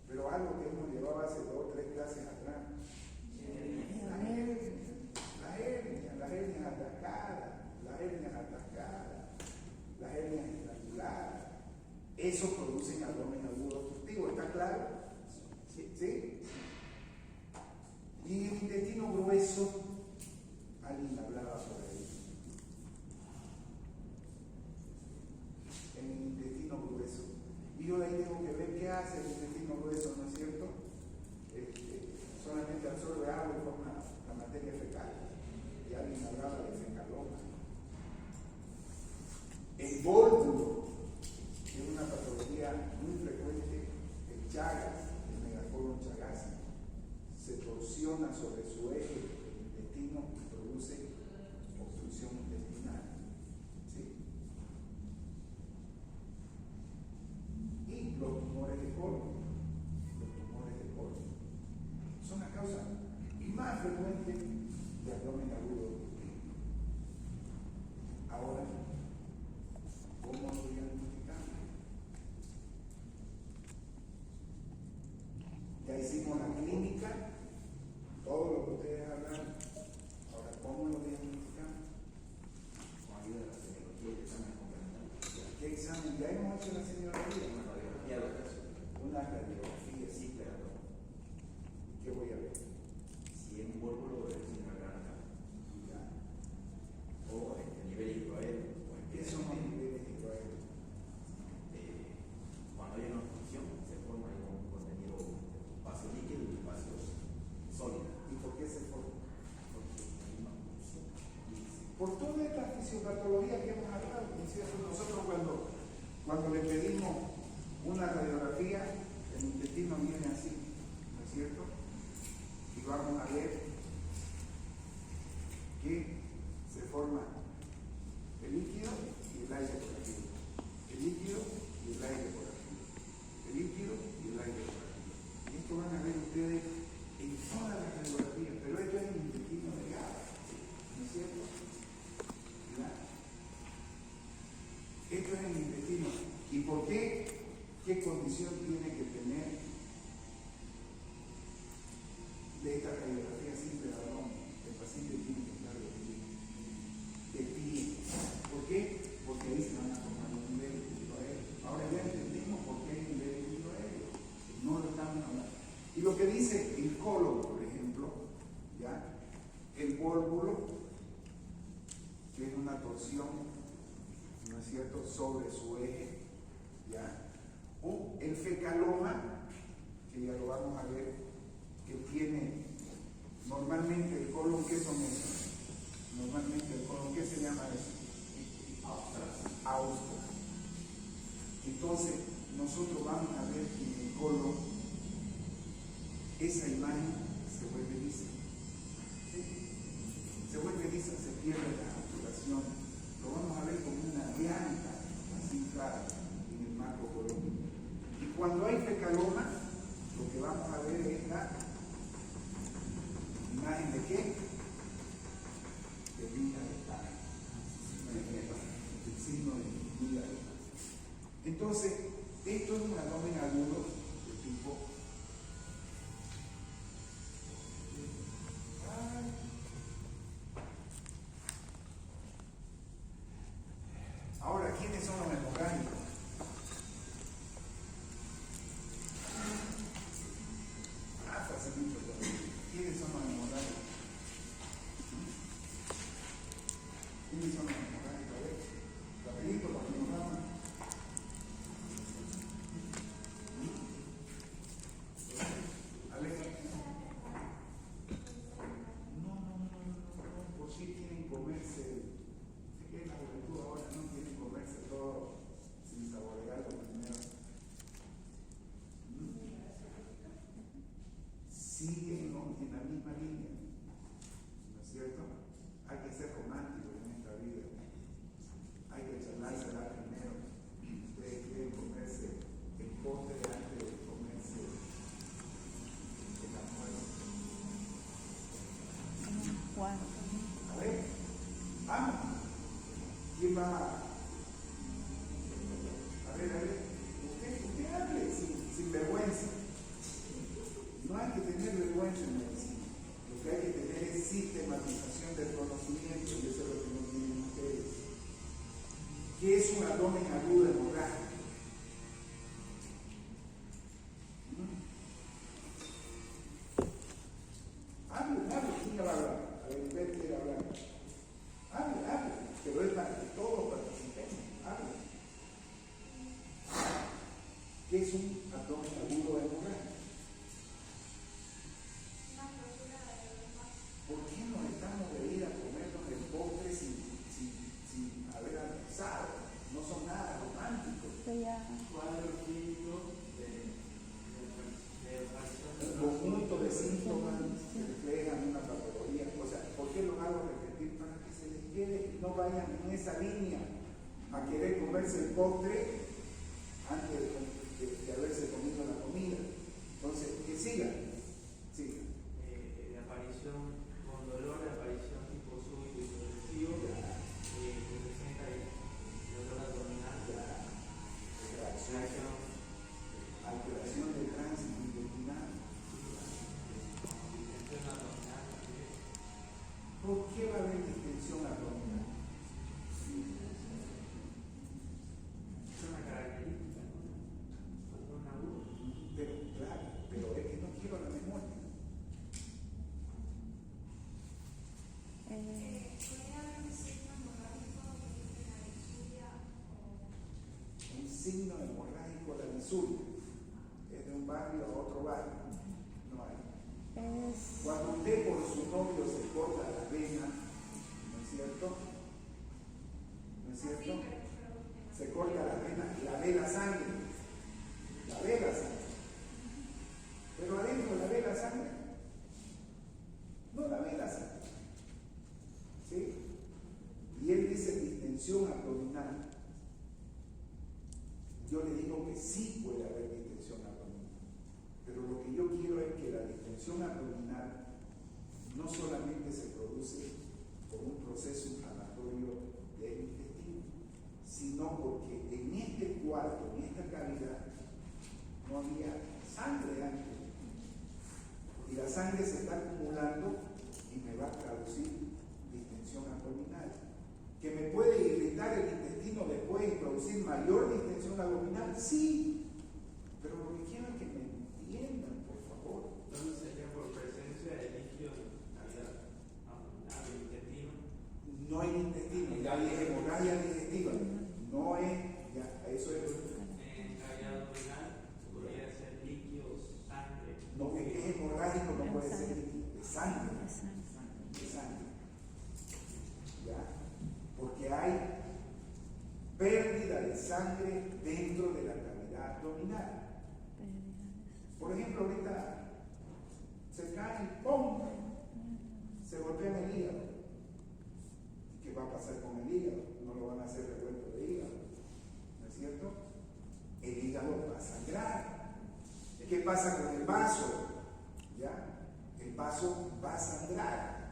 Speaker 1: Pero algo que hemos llevado hace 2 o 3 clases atrás. Las hernias atascadas, las hernias estranguladas. Eso produce abdomen agudo obstructivo, ¿está claro? ¿Sí? Y en el intestino grueso, alguien hablaba por ahí. En el intestino grueso. Y yo ahí tengo que ver qué hace el intestino grueso, ¿no es cierto? Solamente absorbe agua y forma la materia fecal. Y alguien hablaba de fecaloma. El vólvulo, que es una patología muy frecuente, el Chagas, el megacolon chagásico, se torsiona sobre su eje el intestino y produce obstrucción intestinal. ¿Sí? Y los tumores de colon. Son las causas más frecuentes de abdomen agudo. Ahora, ¿cómo lo diagnosticamos? Ya hicimos la clínica, todo lo que ustedes hablan. Ahora, ¿cómo lo diagnosticamos?
Speaker 2: Con ayuda de la semiología y el examen complementario.
Speaker 1: ¿Qué examen? Ya hemos hecho la semiología.
Speaker 2: Una radiografía de la
Speaker 1: Una radiografía.
Speaker 2: simple abdomen.
Speaker 1: ¿Qué voy a ver?
Speaker 2: Si es un vólvulo es una gran
Speaker 1: Ya.
Speaker 2: o nivel hidroaéreo o
Speaker 1: ¿Qué son los niveles hidroaéreos?
Speaker 2: cuando hay una obstrucción se forma ahí un contenido espacio líquido y espacio sólido.
Speaker 1: ¿Y por qué se forma?
Speaker 2: Porque hay una obstrucción.
Speaker 1: Por toda esta fisiopatología que hemos hablado, ¿no es cierto? Nosotros cuando le pedimos una radiografía, el intestino viene así, ¿no es cierto? Y vamos a ver que se forma el líquido y el aire por aquí, el líquido y el aire por aquí, el líquido y el aire por aquí. Y esto van a ver ustedes en todas las radiografías, pero esto es el intestino delgado, ¿no es cierto? ¿Verdad? Esto es el intestino. ¿Y por qué? ¿Qué condición tiene que tener de esta radiografía simple de abdomen? El paciente tiene que estar de pie. ¿Por qué? Porque ahí se van a formar los niveles hidroaéreos. Ahora ya entendemos por qué hay niveles hidroaéreos. No lo estamos hablando. Y lo que dice el colon, por ejemplo, ¿ya? El vólvulo, que es una torsión, ¿no es cierto?, sobre su eje, ¿ya? O el fecaloma, que ya lo vamos a ver, que tiene normalmente el colon, ¿qué son esos? Normalmente el colon, ¿qué se llama eso? Austra. ¿Y Entonces, nosotros vamos a ver que en el colon esa imagen se vuelve lisa. ¿Sí? Se vuelve lisa, se pierde la saturación. Lo vamos a ver como una llanta así clara en el marco colon. Y cuando hay fecaloma, lo que vamos a ver es la imagen de qué? De vida de pan. El signo de vida de pan. Entonces, esto es un abdomen agudo de tipo. Ahora, ¿quiénes son los hemorrágicos? Facilito. ¿Quiénes son los hemorrágicos? ¿Quiénes son los hemorrágicos? A ver, rapidito, para que nos vamos. A ver. No, por si quieren comerse. Sé que la juventud ahora no quieren comerse todo sin saborearlo primero. Siguen en la misma línea, ¿no es cierto? Hay que ser romántico en esta vida, hay que charlársela primero. Ustedes quieren comerse el postre antes de comerse el almuerzo. A ver, vamos. ¿Quién va? A ver, usted hable sin vergüenza. No hay que tener vergüenza en medicina. Lo que hay que tener es sistematización del conocimiento, y eso es lo que no tienen ustedes. ¿Qué es un abdomen agudo hemorrágico? Hable, ¿quién va a hablar? A ver, usted quiere hablar. Hable, pero es para que todos participemos. Hable. ¿Qué es un abdomen agudo hemorrágico? ¿Por qué nos estamos de ir a comernos el postre sin haber almorzado? No son nada románticos.
Speaker 3: Cuadro clínico de
Speaker 1: Un conjunto de síntomas que reflejan una patología. O sea, ¿por qué lo hago repetir? Para que se les quede y no vayan en esa línea a querer comerse el postre antes de haberse comido la comida. Entonces, que sigan.
Speaker 3: de aparición con dolor, de aparición tipo súbito y progresivo, que presenta el dolor abdominal,
Speaker 1: Alteración del tránsito intestinal.
Speaker 3: distensión abdominal,
Speaker 1: ¿Por qué va a haber distensión abdominal?
Speaker 3: es una característica, ¿no? Abdomen agudo.
Speaker 1: Pero claro, pero es que no quiero la memoria. Un signo hemorrágico de la disuria. Es de un barrio a otro barrio. No hay. Cuando usted por su novio se corta la vena, ¿no es cierto? ¿No es cierto? Se corta la vena y la ve la sangre. La ve la sangre. Pero adentro la ve la sangre. No la ve la sangre. ¿Sí? Y él dice distensión abdominal. Yo le digo que sí puede haber distensión abdominal. Pero lo que yo quiero es que la distensión abdominal no solamente se produce por un proceso inflamatorio del intestino, sino porque en este cuarto, en esta cavidad, no había sangre antes. Y la sangre se está acumulando y me va a traducir distensión abdominal. ¿Que me puede irritar el intestino después y producir mayor distensión abdominal? Sí, pero lo que quiero es que me entiendan, por favor.
Speaker 3: Entonces sería por presencia de líquidos en cavidad abdominal del intestino.
Speaker 1: No hay intestino, ya hay hemorragia digestiva. No es, ya, eso es.
Speaker 3: En cavidad abdominal podría ser líquidos, sangre.
Speaker 1: No, es que es hemorrágico, no puede ser líquido, de sangre. De sangre. ¿Ya? Porque hay pérdida de sangre dentro de la abdominal. Por ejemplo, ahorita se cae y ¡pum! Se golpea el hígado. ¿Qué va a pasar con el hígado? No lo van a hacer revuelto de hígado, ¿no es cierto? El hígado va a sangrar. ¿Qué pasa con el vaso? ¿Ya? El vaso va a sangrar.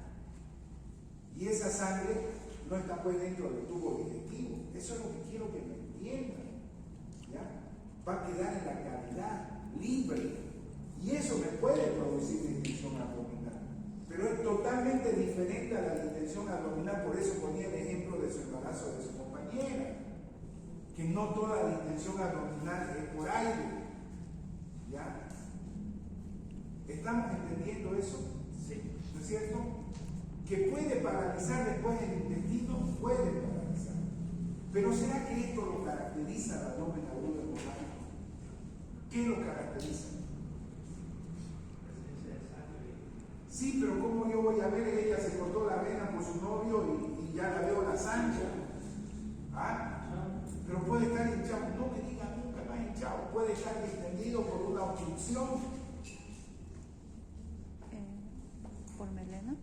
Speaker 1: Y esa sangre no está pues dentro del tubo digestivo. Eso es lo que quiero que me entiendan. ¿Ya? Va a quedar en la cavidad, libre. Y eso me puede producir distensión abdominal. Pero es totalmente diferente a la distensión abdominal. Por eso ponía el ejemplo de su embarazo de su compañera. Que no toda la distensión abdominal es por aire. ¿Ya? ¿Estamos entendiendo eso?
Speaker 2: Sí.
Speaker 1: ¿No es cierto? Que puede paralizar después el intestino, puede paralizar. Pero ¿será que esto lo caracteriza al abdomen agudo hemorrágico? ¿Qué lo caracteriza?
Speaker 3: Presencia de sangre.
Speaker 1: Sí, pero ¿cómo yo voy a ver? Ella se cortó la vena por su novio y ya la veo la sangre. ¿Ah? Pero puede estar hinchado. No me diga nunca más hinchado. Puede estar distendido por una obstrucción.
Speaker 5: ¿Por melena?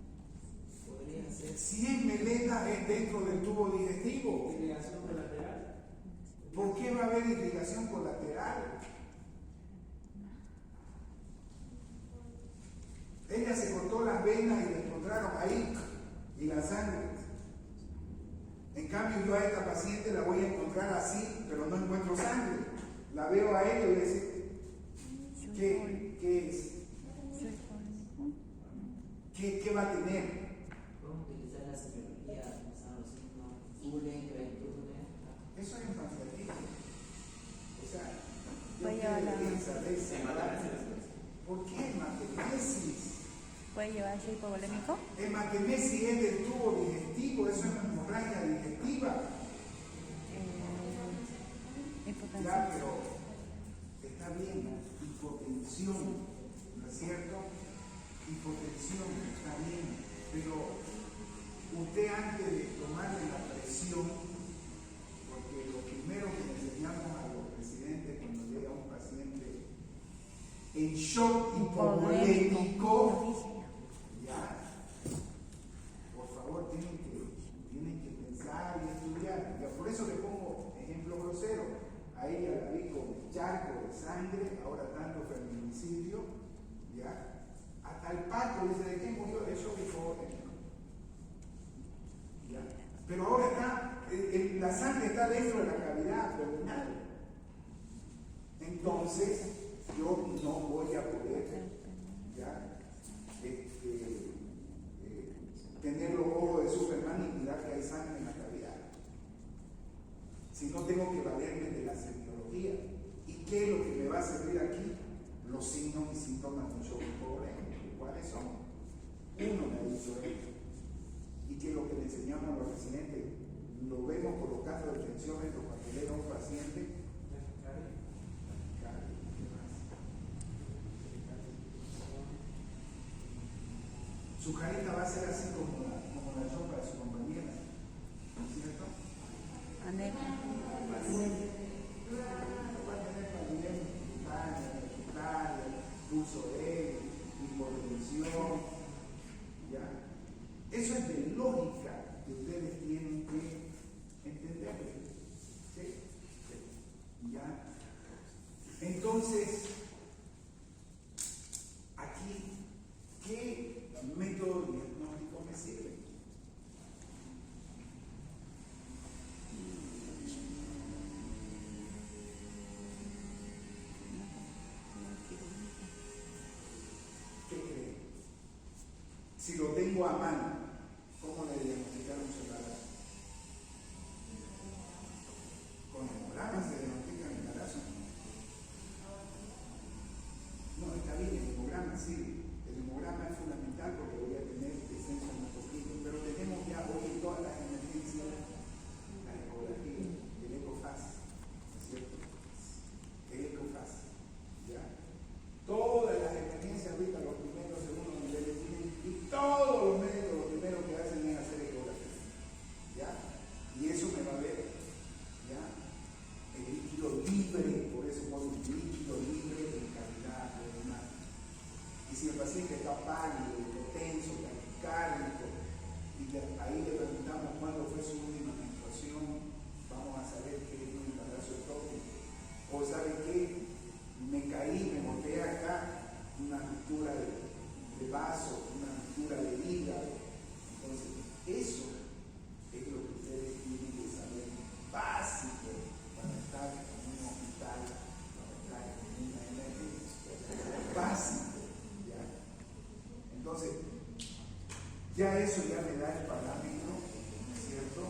Speaker 2: Podría ser
Speaker 1: Si es melena, es dentro del tubo digestivo.
Speaker 3: Irrigación colateral.
Speaker 1: ¿Por qué va a haber irrigación colateral? Ella se cortó las venas y le encontraron ahí y la sangre. En cambio, yo a esta paciente la voy a encontrar así, pero no encuentro sangre. La veo a ella y voy a decir, ¿qué es? ¿Qué va a tener?
Speaker 6: Podemos utilizar la semiología, basada en los signos UNE, gratitud,
Speaker 1: Eso es infantilismo. O sea,
Speaker 5: Voy a
Speaker 1: yo
Speaker 5: llevar la-
Speaker 1: quiero pensar de esa
Speaker 2: hematemesis.
Speaker 1: ¿Por qué hematemesis?
Speaker 5: ¿Puede llevarse hipovolémico?
Speaker 1: Hematemesis es del tubo digestivo, eso es una hemorragia digestiva. Ya,
Speaker 5: Hipotensión.
Speaker 1: pero está bien, hipotensión, ¿no es cierto? Hipotensión, está bien, pero usted antes de tomarle la presión, porque lo primero que le enseñamos a los residentes cuando llega un paciente en shock hipovolémico, ya, por favor, tienen que pensar y estudiar. Ya, por eso le pongo ejemplo grosero. A ella la vi con charco de sangre, ahora tanto feminicidio, ya. Hasta el Paco dice, ¿de qué murió? Eso dijo ya. Pero ahora está, la sangre está dentro de la cavidad abdominal. Entonces, yo no voy a poder, ya, tener los ojos de Superman y mirar que hay sangre en la cavidad. Si no, tengo que valerme de la semiología. ¿Y qué es lo que me va a servir aquí? Los signos y síntomas de un shock hipovolémico. ¿Cuáles son? Uno me ha dicho esto. Y que lo que le enseñamos a los residentes, lo vemos colocando el tensiómetro cuando llega un paciente. Su carita va a ser así como la chopa de su compañera, ¿no es cierto?
Speaker 5: Anemia.
Speaker 1: Va a tener palidez cutánea, pulso débil, hipotensión, ¿ya? Eso es de lógica que ustedes tienen que entender, ¿sí? ¿Ya? Entonces, aquí, ¿qué método diagnóstico me sirve? ¿Qué creen? Si lo tengo a mano, ¿cómo le diagnosticaron su embarazo? Con hemograma se diagnostica el embarazo. No, está bien, el hemograma sí. El hemograma es fundamental porque voy a tener descenso en un poquito, pero tenemos ya hoy en todas las emergencias la ecografía, el ecofaz, ¿no es cierto? El ecofaz, ¿ya? Todas las emergencias ahorita, los primeros, segundos niveles tienen, y todos los médicos lo primero que hacen es hacer ecografía, ¿ya? Y eso me va a ver, ¿ya? El líquido libre, por eso por un Ya eso ya me da el parámetro, ¿no es cierto?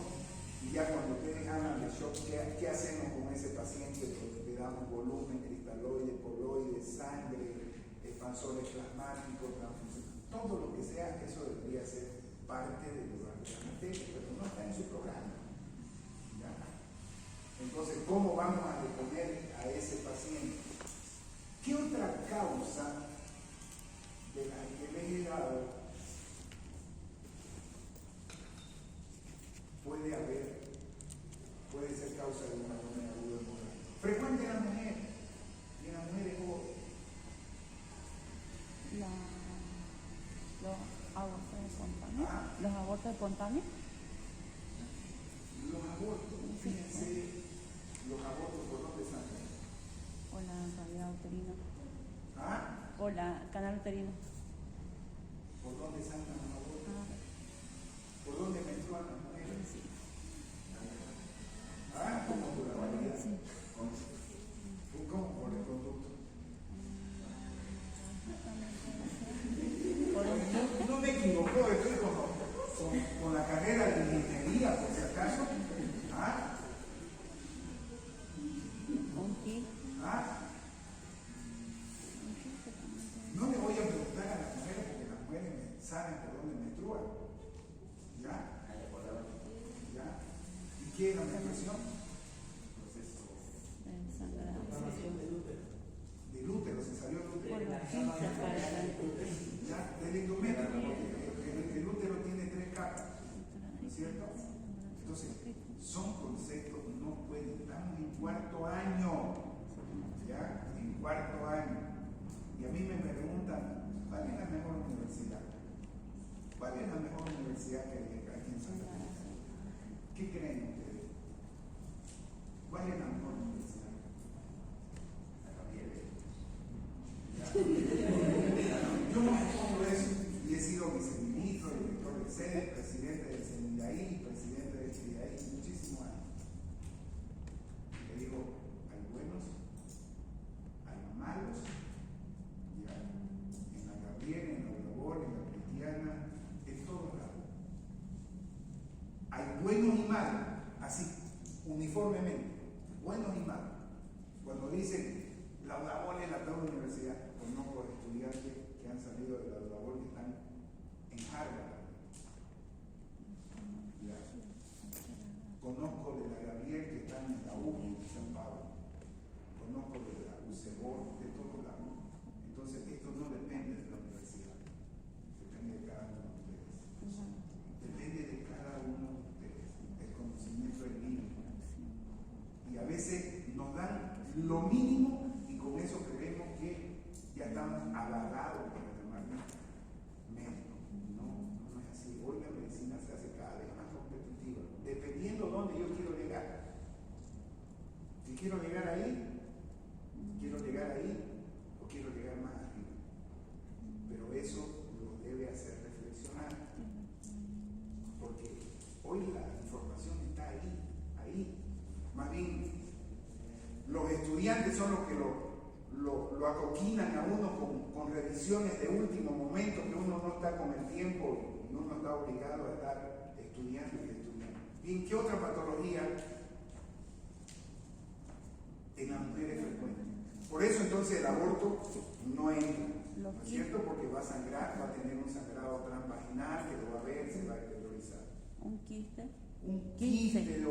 Speaker 1: Y ya cuando ustedes hagan el shock, ¿qué hacemos con ese paciente? Pues le damos volumen, cristaloide, coloide, sangre, expansores plasmáticos, transfusión, todo lo que sea, eso debería ser parte de la materia, pero no está en su programa. ¿Ya? Entonces, ¿cómo vamos a reponer a ese paciente? ¿Qué otra causa de la que le he dado puede ser causa de una anemia aguda hemorrágica? Frecuente en la mujer, y en la mujer es joven.
Speaker 5: Los abortos espontáneos.
Speaker 1: Ah.
Speaker 5: Los abortos espontáneos.
Speaker 1: Los abortos, fíjense, los abortos por dónde salen.
Speaker 5: O la cavidad uterina.
Speaker 1: ¿Ah?
Speaker 5: O la canal uterino.
Speaker 1: ¿Por dónde salen los abortos?
Speaker 5: Ah,
Speaker 1: ¿Por dónde menstruan las mujeres?
Speaker 5: sí.
Speaker 1: ¿Ah? ¿Cómo por la variedad?
Speaker 5: Sí.
Speaker 1: ¿Cómo por el conducto?
Speaker 5: Por un
Speaker 1: No me equivoco, estoy con la carrera de ingeniería, por si acaso. ¿Ah?
Speaker 5: kit.
Speaker 1: ¿Ah? No le voy a preguntar a las mujeres porque las mujeres saben por dónde menstruan. ¿Ya? ¿Ya? ¿Y qué es la menstruación? Del útero, se salió el útero.
Speaker 5: Por los 15 para adelante.
Speaker 1: ¿Ya? Del endometrio, porque el útero tiene 3 capas, ¿no es cierto? Entonces, son conceptos, no pueden, estamos en 4º año, ¿ya? En 4º año. Y a mí me preguntan, ¿cuál es la mejor universidad? ¿Cuál es la mejor universidad que hay aquí en Santa Cruz? ¿Qué creen ustedes? ¿Cuál es la mejor universidad? La Gabriel. Yo me pongo eso y he sido viceministro, director del SEDE, presidente del SENIDAI, presidente del SENIDAI, muchísimos años. Le digo, hay buenos, hay malos, ¿ya? En la Gabriel, en la Labor, en la Cristiana, en todos lados. Hay buenos y malos, así, uniformemente, buenos y malos. Cuando dicen, la Labor es la peor universidad, conozco estudiantes que han salido de la Labor que están en Harvard. ¿Ya? Conozco de la Gabriel que están en la UBI, en San Pablo. Conozco de la UCEBOR, de todos lados. Entonces, esto no depende de la universidad, depende de cada uno de ustedes. Depende de cada uno de ustedes. El conocimiento es libre. Y a veces nos dan lo mínimo y con eso creemos que ya estamos avalados para llamarnos médicos. No es así. Hoy la medicina se hace cada vez más competitiva, dependiendo de dónde yo quiero llegar. Si quiero llegar ahí o quiero llegar más arriba. Pero eso lo debe hacer reflexionar, porque hoy la información está ahí. Más bien, los estudiantes son los que lo acoquinan a uno con revisiones de último momento, que uno no está con el tiempo y uno está obligado a estar estudiando y estudiando. Bien, ¿qué otra patología en las mujeres frecuente? Por eso entonces el aborto no entra, ¿no es cierto? Porque va a sangrar, va a tener un sangrado transvaginal que lo va a ver, se va a exteriorizar.
Speaker 5: Un quiste.
Speaker 1: Un quiste de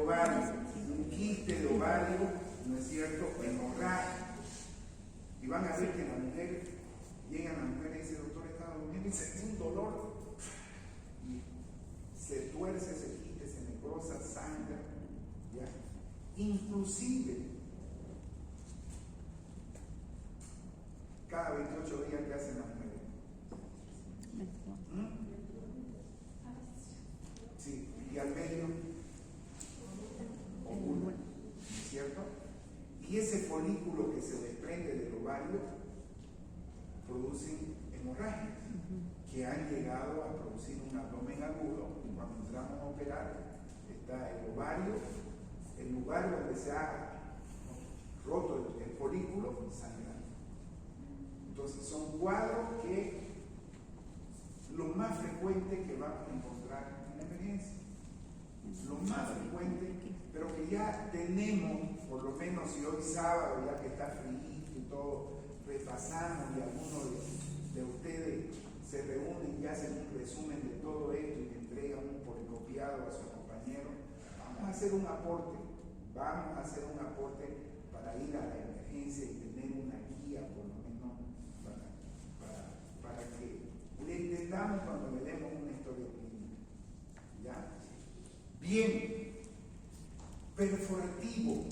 Speaker 1: ovario, ¿no es cierto? Hemorrágico. Y van a ver que la mujer, llega la mujer y dice, doctor, estaba durmiendo y sentí un dolor. Y se tuerce, se quite, se necrosa, sangra. ¿Ya? Inclusive, cada 28 días que hacen las mujeres. Sí, y al medio ovulo, ¿cierto? Y ese folículo que se desprende del ovario produce hemorragias que han llegado a producir un abdomen agudo. Cuando entramos a operar, está el ovario, el lugar donde se ha roto el folículo, sangrando. Entonces son cuadros que lo más frecuente que vamos a encontrar en la emergencia. Lo más frecuente, pero que ya tenemos, por lo menos si hoy sábado, ya que está frío y todo, repasamos y algunos de ustedes se reúnen y hacen un resumen de todo esto y le entregan un fotocopiado a sus compañeros, vamos a hacer un aporte para ir a la emergencia y tener una guía, por lo menos, para que le entendamos cuando le demos una historia clínica. ¿Ya? Bien, perforativo.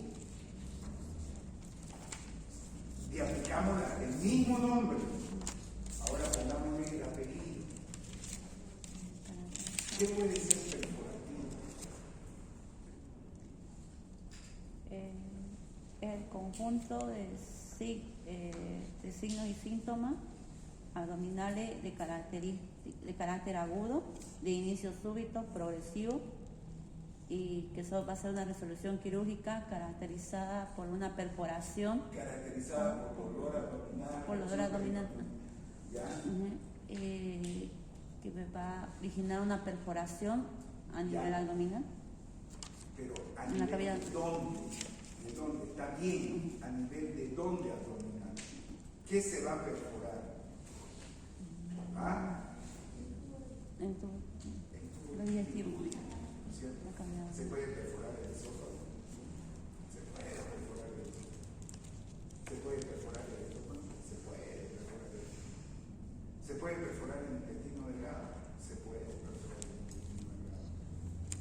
Speaker 1: Y aplicamos el mismo nombre. Ahora pongámosle el apellido. ¿Qué puede ser perforativo?
Speaker 5: El conjunto de signos y síntomas abdominales de carácter agudo, de inicio súbito, progresivo, y que eso va a ser una resolución quirúrgica caracterizada por una perforación.
Speaker 1: Caracterizada por dolor abdominal.
Speaker 5: Por dolor abdominal.
Speaker 1: ¿Ya?
Speaker 5: Que me va a originar una perforación a nivel abdominal.
Speaker 1: Pero a
Speaker 5: En la
Speaker 1: nivel
Speaker 5: cavidad.
Speaker 1: de dónde, está bien, a nivel de dónde abdominal. ¿Qué se va a perforar? ¿Ah?
Speaker 5: En tu
Speaker 1: En tu
Speaker 5: digestivo.
Speaker 1: ¿cierto?
Speaker 5: La cavidad.
Speaker 1: Se puede perforar el esófago. Se puede perforar el esófago. Se puede perforar el estómago. Se puede perforar el estómago. Se puede perforar el intestino delgado. Se puede perforar el intestino delgado.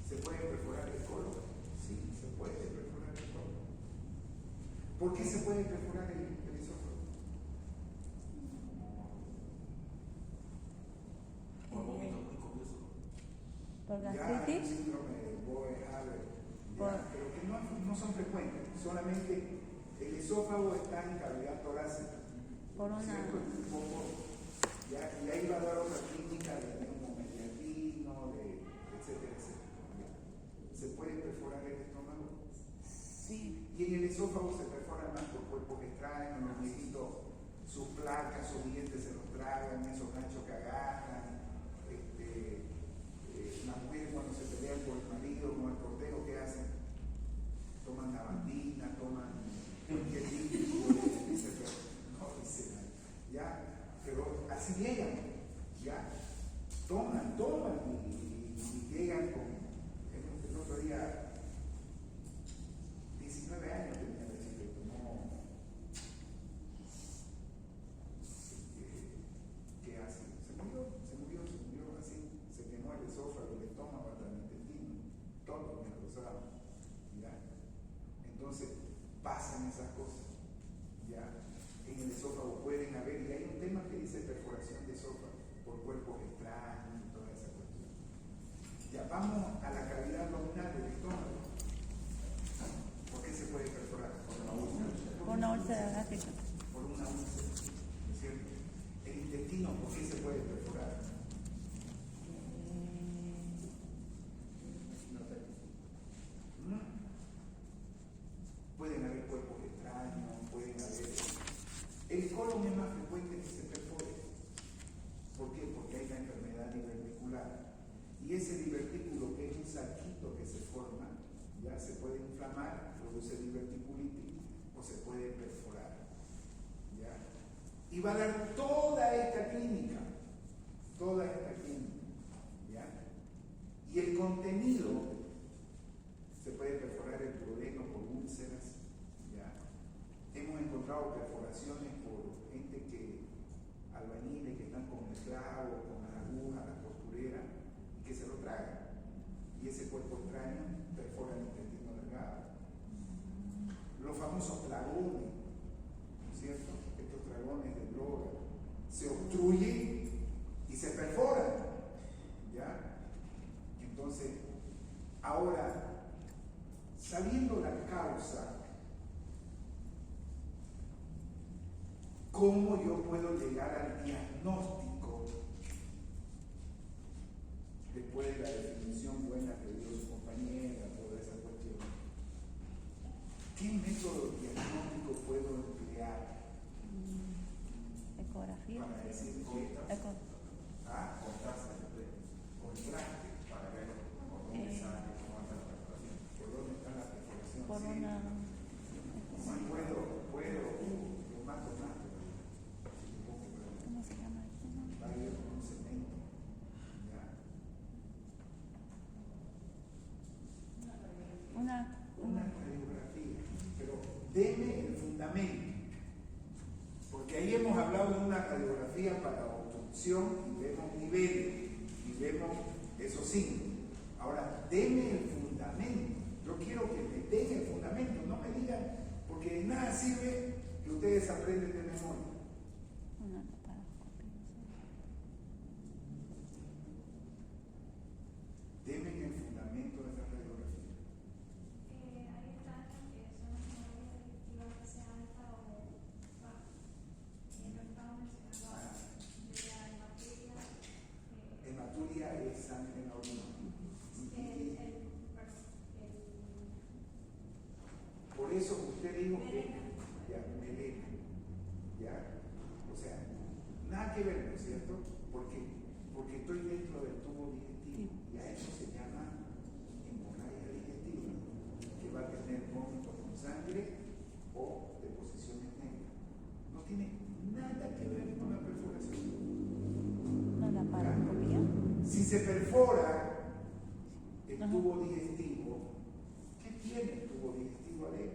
Speaker 1: Se puede perforar el colon. Sí, se puede perforar el colon. ¿Por qué se puede perforar el esófago?
Speaker 2: Por vómito muy copioso.
Speaker 5: Por
Speaker 1: Ya,
Speaker 5: gastritis.
Speaker 1: síndrome de Boehm-Haber,
Speaker 5: Por-
Speaker 1: pero que no son frecuentes, solamente el esófago está en cavidad torácica.
Speaker 5: Por una-
Speaker 1: ¿Cierto? Un poco, ya, y ahí va a dar otra clínica de neumomediatino, etcétera, etcétera. ¿Ya? ¿Se puede perforar el estómago?
Speaker 5: Sí.
Speaker 1: Y en el esófago se perfora más por cuerpos extraños, los viejitos, sus placas, sus dientes se los tragan, esos ganchos que agarran. Las mujeres cuando se pelean por el marido, con el cortejo, ¿qué hacen? Toman lavandina, toman cualquier líquido, etc. No dicen nada. ¿Ya? Pero así llegan, ¿ya? Toman y llegan con, el otro día, 19 años tenía la chica, tomó, ¿qué hace? Se murió así, se quemó el esófago, el estómago, hasta el intestino, todo me cruzaba, ¿ya? Entonces pasan esas cosas, ¿ya? En el esófago pueden haber, y hay un tema que dice perforación de esófago por cuerpos extraños y toda esa cuestión. Ya vamos a la cavidad abdominal del estómago. ¿Por qué se puede perforar? Por una úlcera.
Speaker 5: Por una úlcera gástrica.
Speaker 1: Por una úlcera, ¿no es cierto? El intestino, ¿por qué se puede perforar? Pueden haber cuerpos extraños, pueden haber. El colon es más frecuente que se perfore. ¿Por qué? Porque hay una enfermedad diverticular. Y ese divertículo, que es un saquito que se forma, ya se puede inflamar, produce diverticulitis o se puede perforar. ¿Ya? Y va a dar toda esta clínica. ¿Ya? Y el contenido se puede perforar el duodeno por úlceras. ¿Ya? Hemos encontrado perforaciones por gente albañiles que están con el clavo, con las agujas, la costurera, y que se lo tragan. Y ese cuerpo extraño perfora el intestino delgado. Los famosos dragones, ¿no es cierto? Estos dragones de droga se obstruyen y se perforan. ¿Ya? Entonces, ahora, sabiendo la causa, ¿cómo yo puedo llegar al diagnóstico después de la definición buena que dio su compañera, toda esa cuestión? ¿Qué método diagnóstico puedo emplear
Speaker 5: Ecografía.
Speaker 1: para decir que
Speaker 5: Eco-
Speaker 1: contraste? ahí hemos hablado de una radiografía para obstrucción y vemos niveles y vemos esos signos. Ahora, deme el fundamento. Yo quiero que me den el fundamento, no me digan, porque de nada sirve que ustedes aprenden de memoria.
Speaker 5: Una laparoscopia.
Speaker 1: Deme el fundamento de esta radiografía.
Speaker 4: Hay etapas que son las memorias selectivas, que sea alta o baja. No estamos mencionando de la hematuria.
Speaker 1: Hematuria es sangre en la orina. Por eso usted dijo que ya, melena, ya, o sea, nada que ver, ¿no es cierto? Porque estoy dentro del tubo digestivo y a eso se llama hemorragia digestiva, que va a tener vómitos con sangre o deposiciones negras. No tiene nada que ver con la perforación.
Speaker 5: Una laparoscopia.
Speaker 1: Si se perfora el tubo digestivo, ¿qué tiene el tubo digestivo adentro?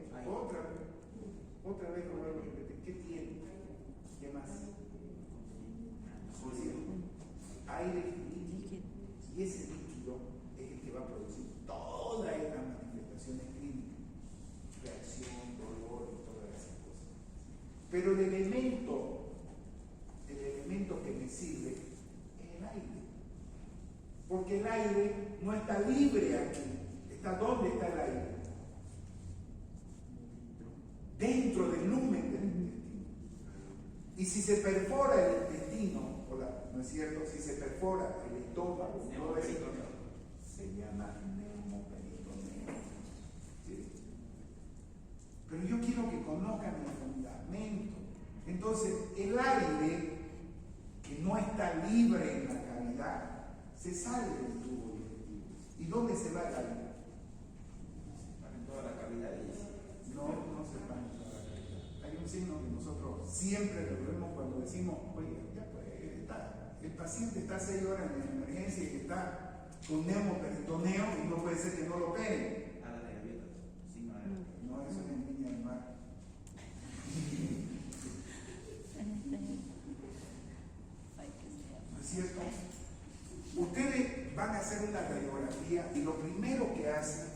Speaker 1: Otra vez lo vuelvo a repetir. ¿Qué tiene? ¿Qué más? Aire y líquido. Y ese líquido es el que va a producir todas estas manifestaciones clínicas. Reacción, dolor y todas esas cosas. Pero el elemento que me sirve es el aire. Porque el aire no está libre aquí. ¿Dónde está el aire? Dentro del lumen del intestino. Y si se perfora el intestino, ¿no es cierto? Si se perfora el estómago, todo eso, se llama neumoperitoneo. ¿Sí? Pero yo quiero que conozcan el fundamento. Entonces, el aire que no está libre en la cavidad se sale del tubo digestivo. ¿Y dónde se va el aire?
Speaker 2: En toda la cavidad de
Speaker 1: No se va en toda la cavidad. Hay un signo que nosotros siempre lo vemos cuando decimos, oye, ya pues, el paciente está 6 horas en la emergencia y está con neumoperitoneo y no puede ser que no lo operen.
Speaker 2: a la nerviosa, signo de la
Speaker 1: No, eso es en Viña del Mar. ¿No es cierto? Ustedes van a hacer una radiografía y lo primero que hacen,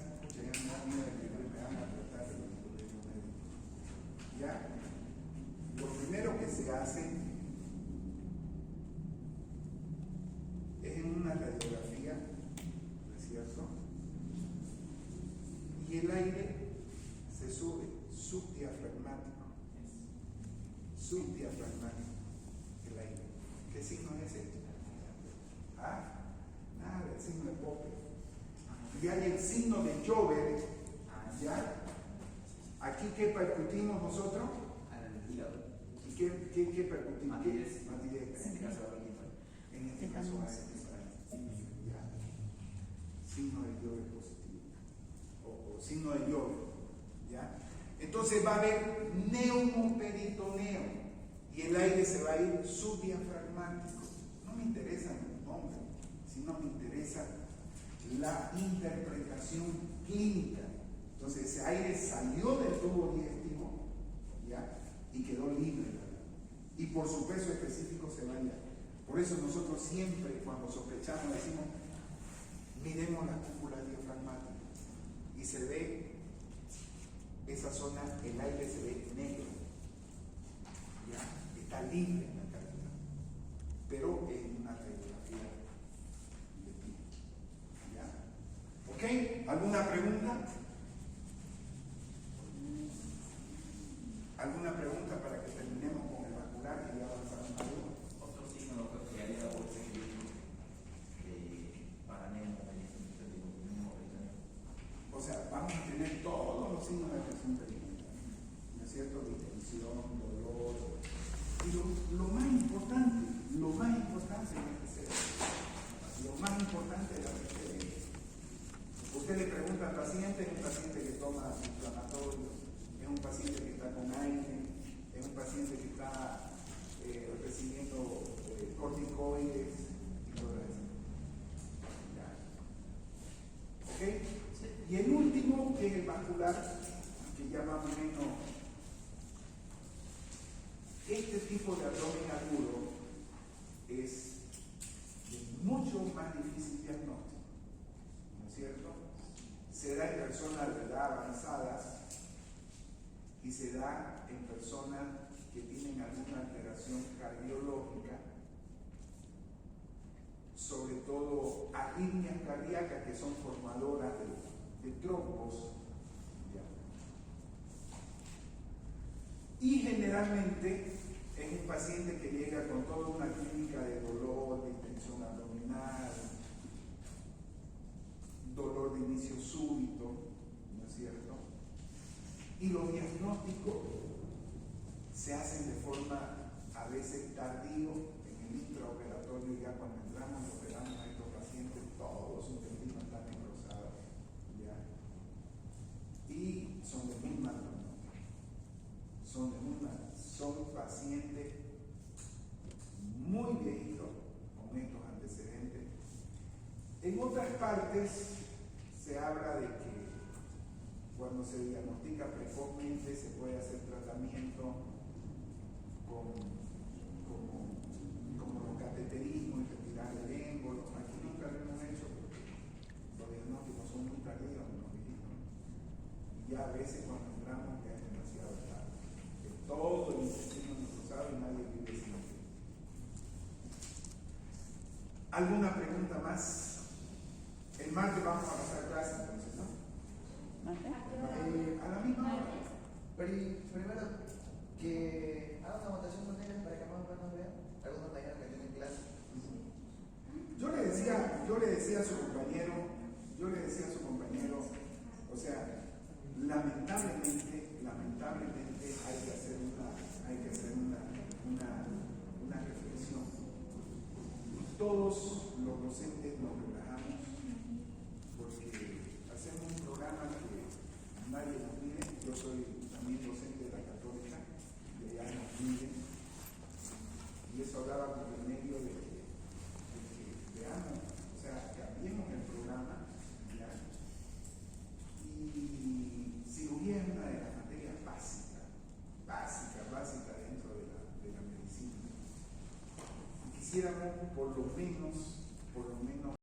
Speaker 1: ¿ya? Lo primero que se hace es en una radiografía, ¿no es cierto? Y el aire se sube, subdiafragmático. Subdiafragmático, el aire. ¿Qué signo es ese? Nada, el signo de Popper. Y hay el signo de Jover, ¿ya? Aquí, ¿qué percutimos nosotros?
Speaker 2: al hígado.
Speaker 1: ¿Y qué percutimos?
Speaker 2: Matidez.
Speaker 1: Matidez.
Speaker 2: En este caso, la linfa.
Speaker 1: En este caso, ya. Signo de Jover positivo. O signo de Jover, ¿ya? Entonces va a haber neumoperitoneo y el aire se va a ir subdiafragmático. No me interesa el nombre, sino me interesa la interpretación clínica. Entonces ese aire salió del tubo digestivo, ¿ya? Y quedó libre. Y por su peso específico se va a ir. Por eso nosotros siempre cuando sospechamos decimos, miremos la cúpula diafragmática y se ve esa zona, el aire se ve negro, ¿ya? Está libre en la cavidad, pero es una radiografía de piel, ¿ya? ¿Ok? ¿Alguna pregunta? ¿Alguna pregunta para que terminemos con el vascular y ya avanzamos a algo?
Speaker 2: Otro signo, doctor, que haría la bolsa para neumoperitoneo.
Speaker 1: O sea, vamos a tener todos los signos de presión peritoneal, ¿no es cierto? Distensión, dolor. Y lo más importante es la referencia. Usted le pregunta al paciente, es un paciente que toma antiinflamatorios, es un paciente que está con aire, es un paciente que está recibiendo corticoides y todo eso. ¿Ya? ¿Ok? Y el último, que es el vascular, que ya más o menos Este tipo de abdomen agudo es de mucho más difícil diagnóstico, ¿no es cierto? Se da en personas de edad avanzadas y se da en personas que tienen alguna alteración cardiológica, sobre todo arritmias cardíacas que son formadoras de trombos. ¿Ya? Y generalmente es un paciente que llega con toda una clínica de dolor, de distensión abdominal, dolor de inicio súbito, ¿no es cierto? Y los diagnósticos se hacen de forma a veces tardío en el intraoperatorio. Ya cuando entramos y operamos a estos pacientes, todos sus intestinos están necrosados, ¿ya? Y son de muy mal pronóstico. Son pacientes muy viejitos con estos antecedentes. En otras partes se habla de que cuando se diagnostica precozmente se puede hacer tratamiento como los cateterismos y retirar el émbolo. Aquí nunca lo hemos hecho porque los diagnósticos son muy tardíos, nos dijeron. Y ya a veces cuando entramos ya es demasiado tarde. Que todo el intestino necrosado y nadie vive sin él. ¿Alguna pregunta más? El martes vamos a pasar clase entonces, ¿no? A la misma hora.
Speaker 6: Primero, que haga una votación con ellos para que más o menos vean algunos mañana que tienen clase.
Speaker 1: Yo le decía a su compañero, o sea, lamentablemente hay que hacer una reflexión. Todos los docentes nos relajamos porque hacemos un programa que nadie nos pide. Yo soy también docente de la Católica, y allá nos piden. Y eso hablaba por el medio de que veamos, o sea, cambiemos el programa, ¿ya? Y cirugía es una de las materias básicas dentro de la medicina. Y quisiéramos por lo menos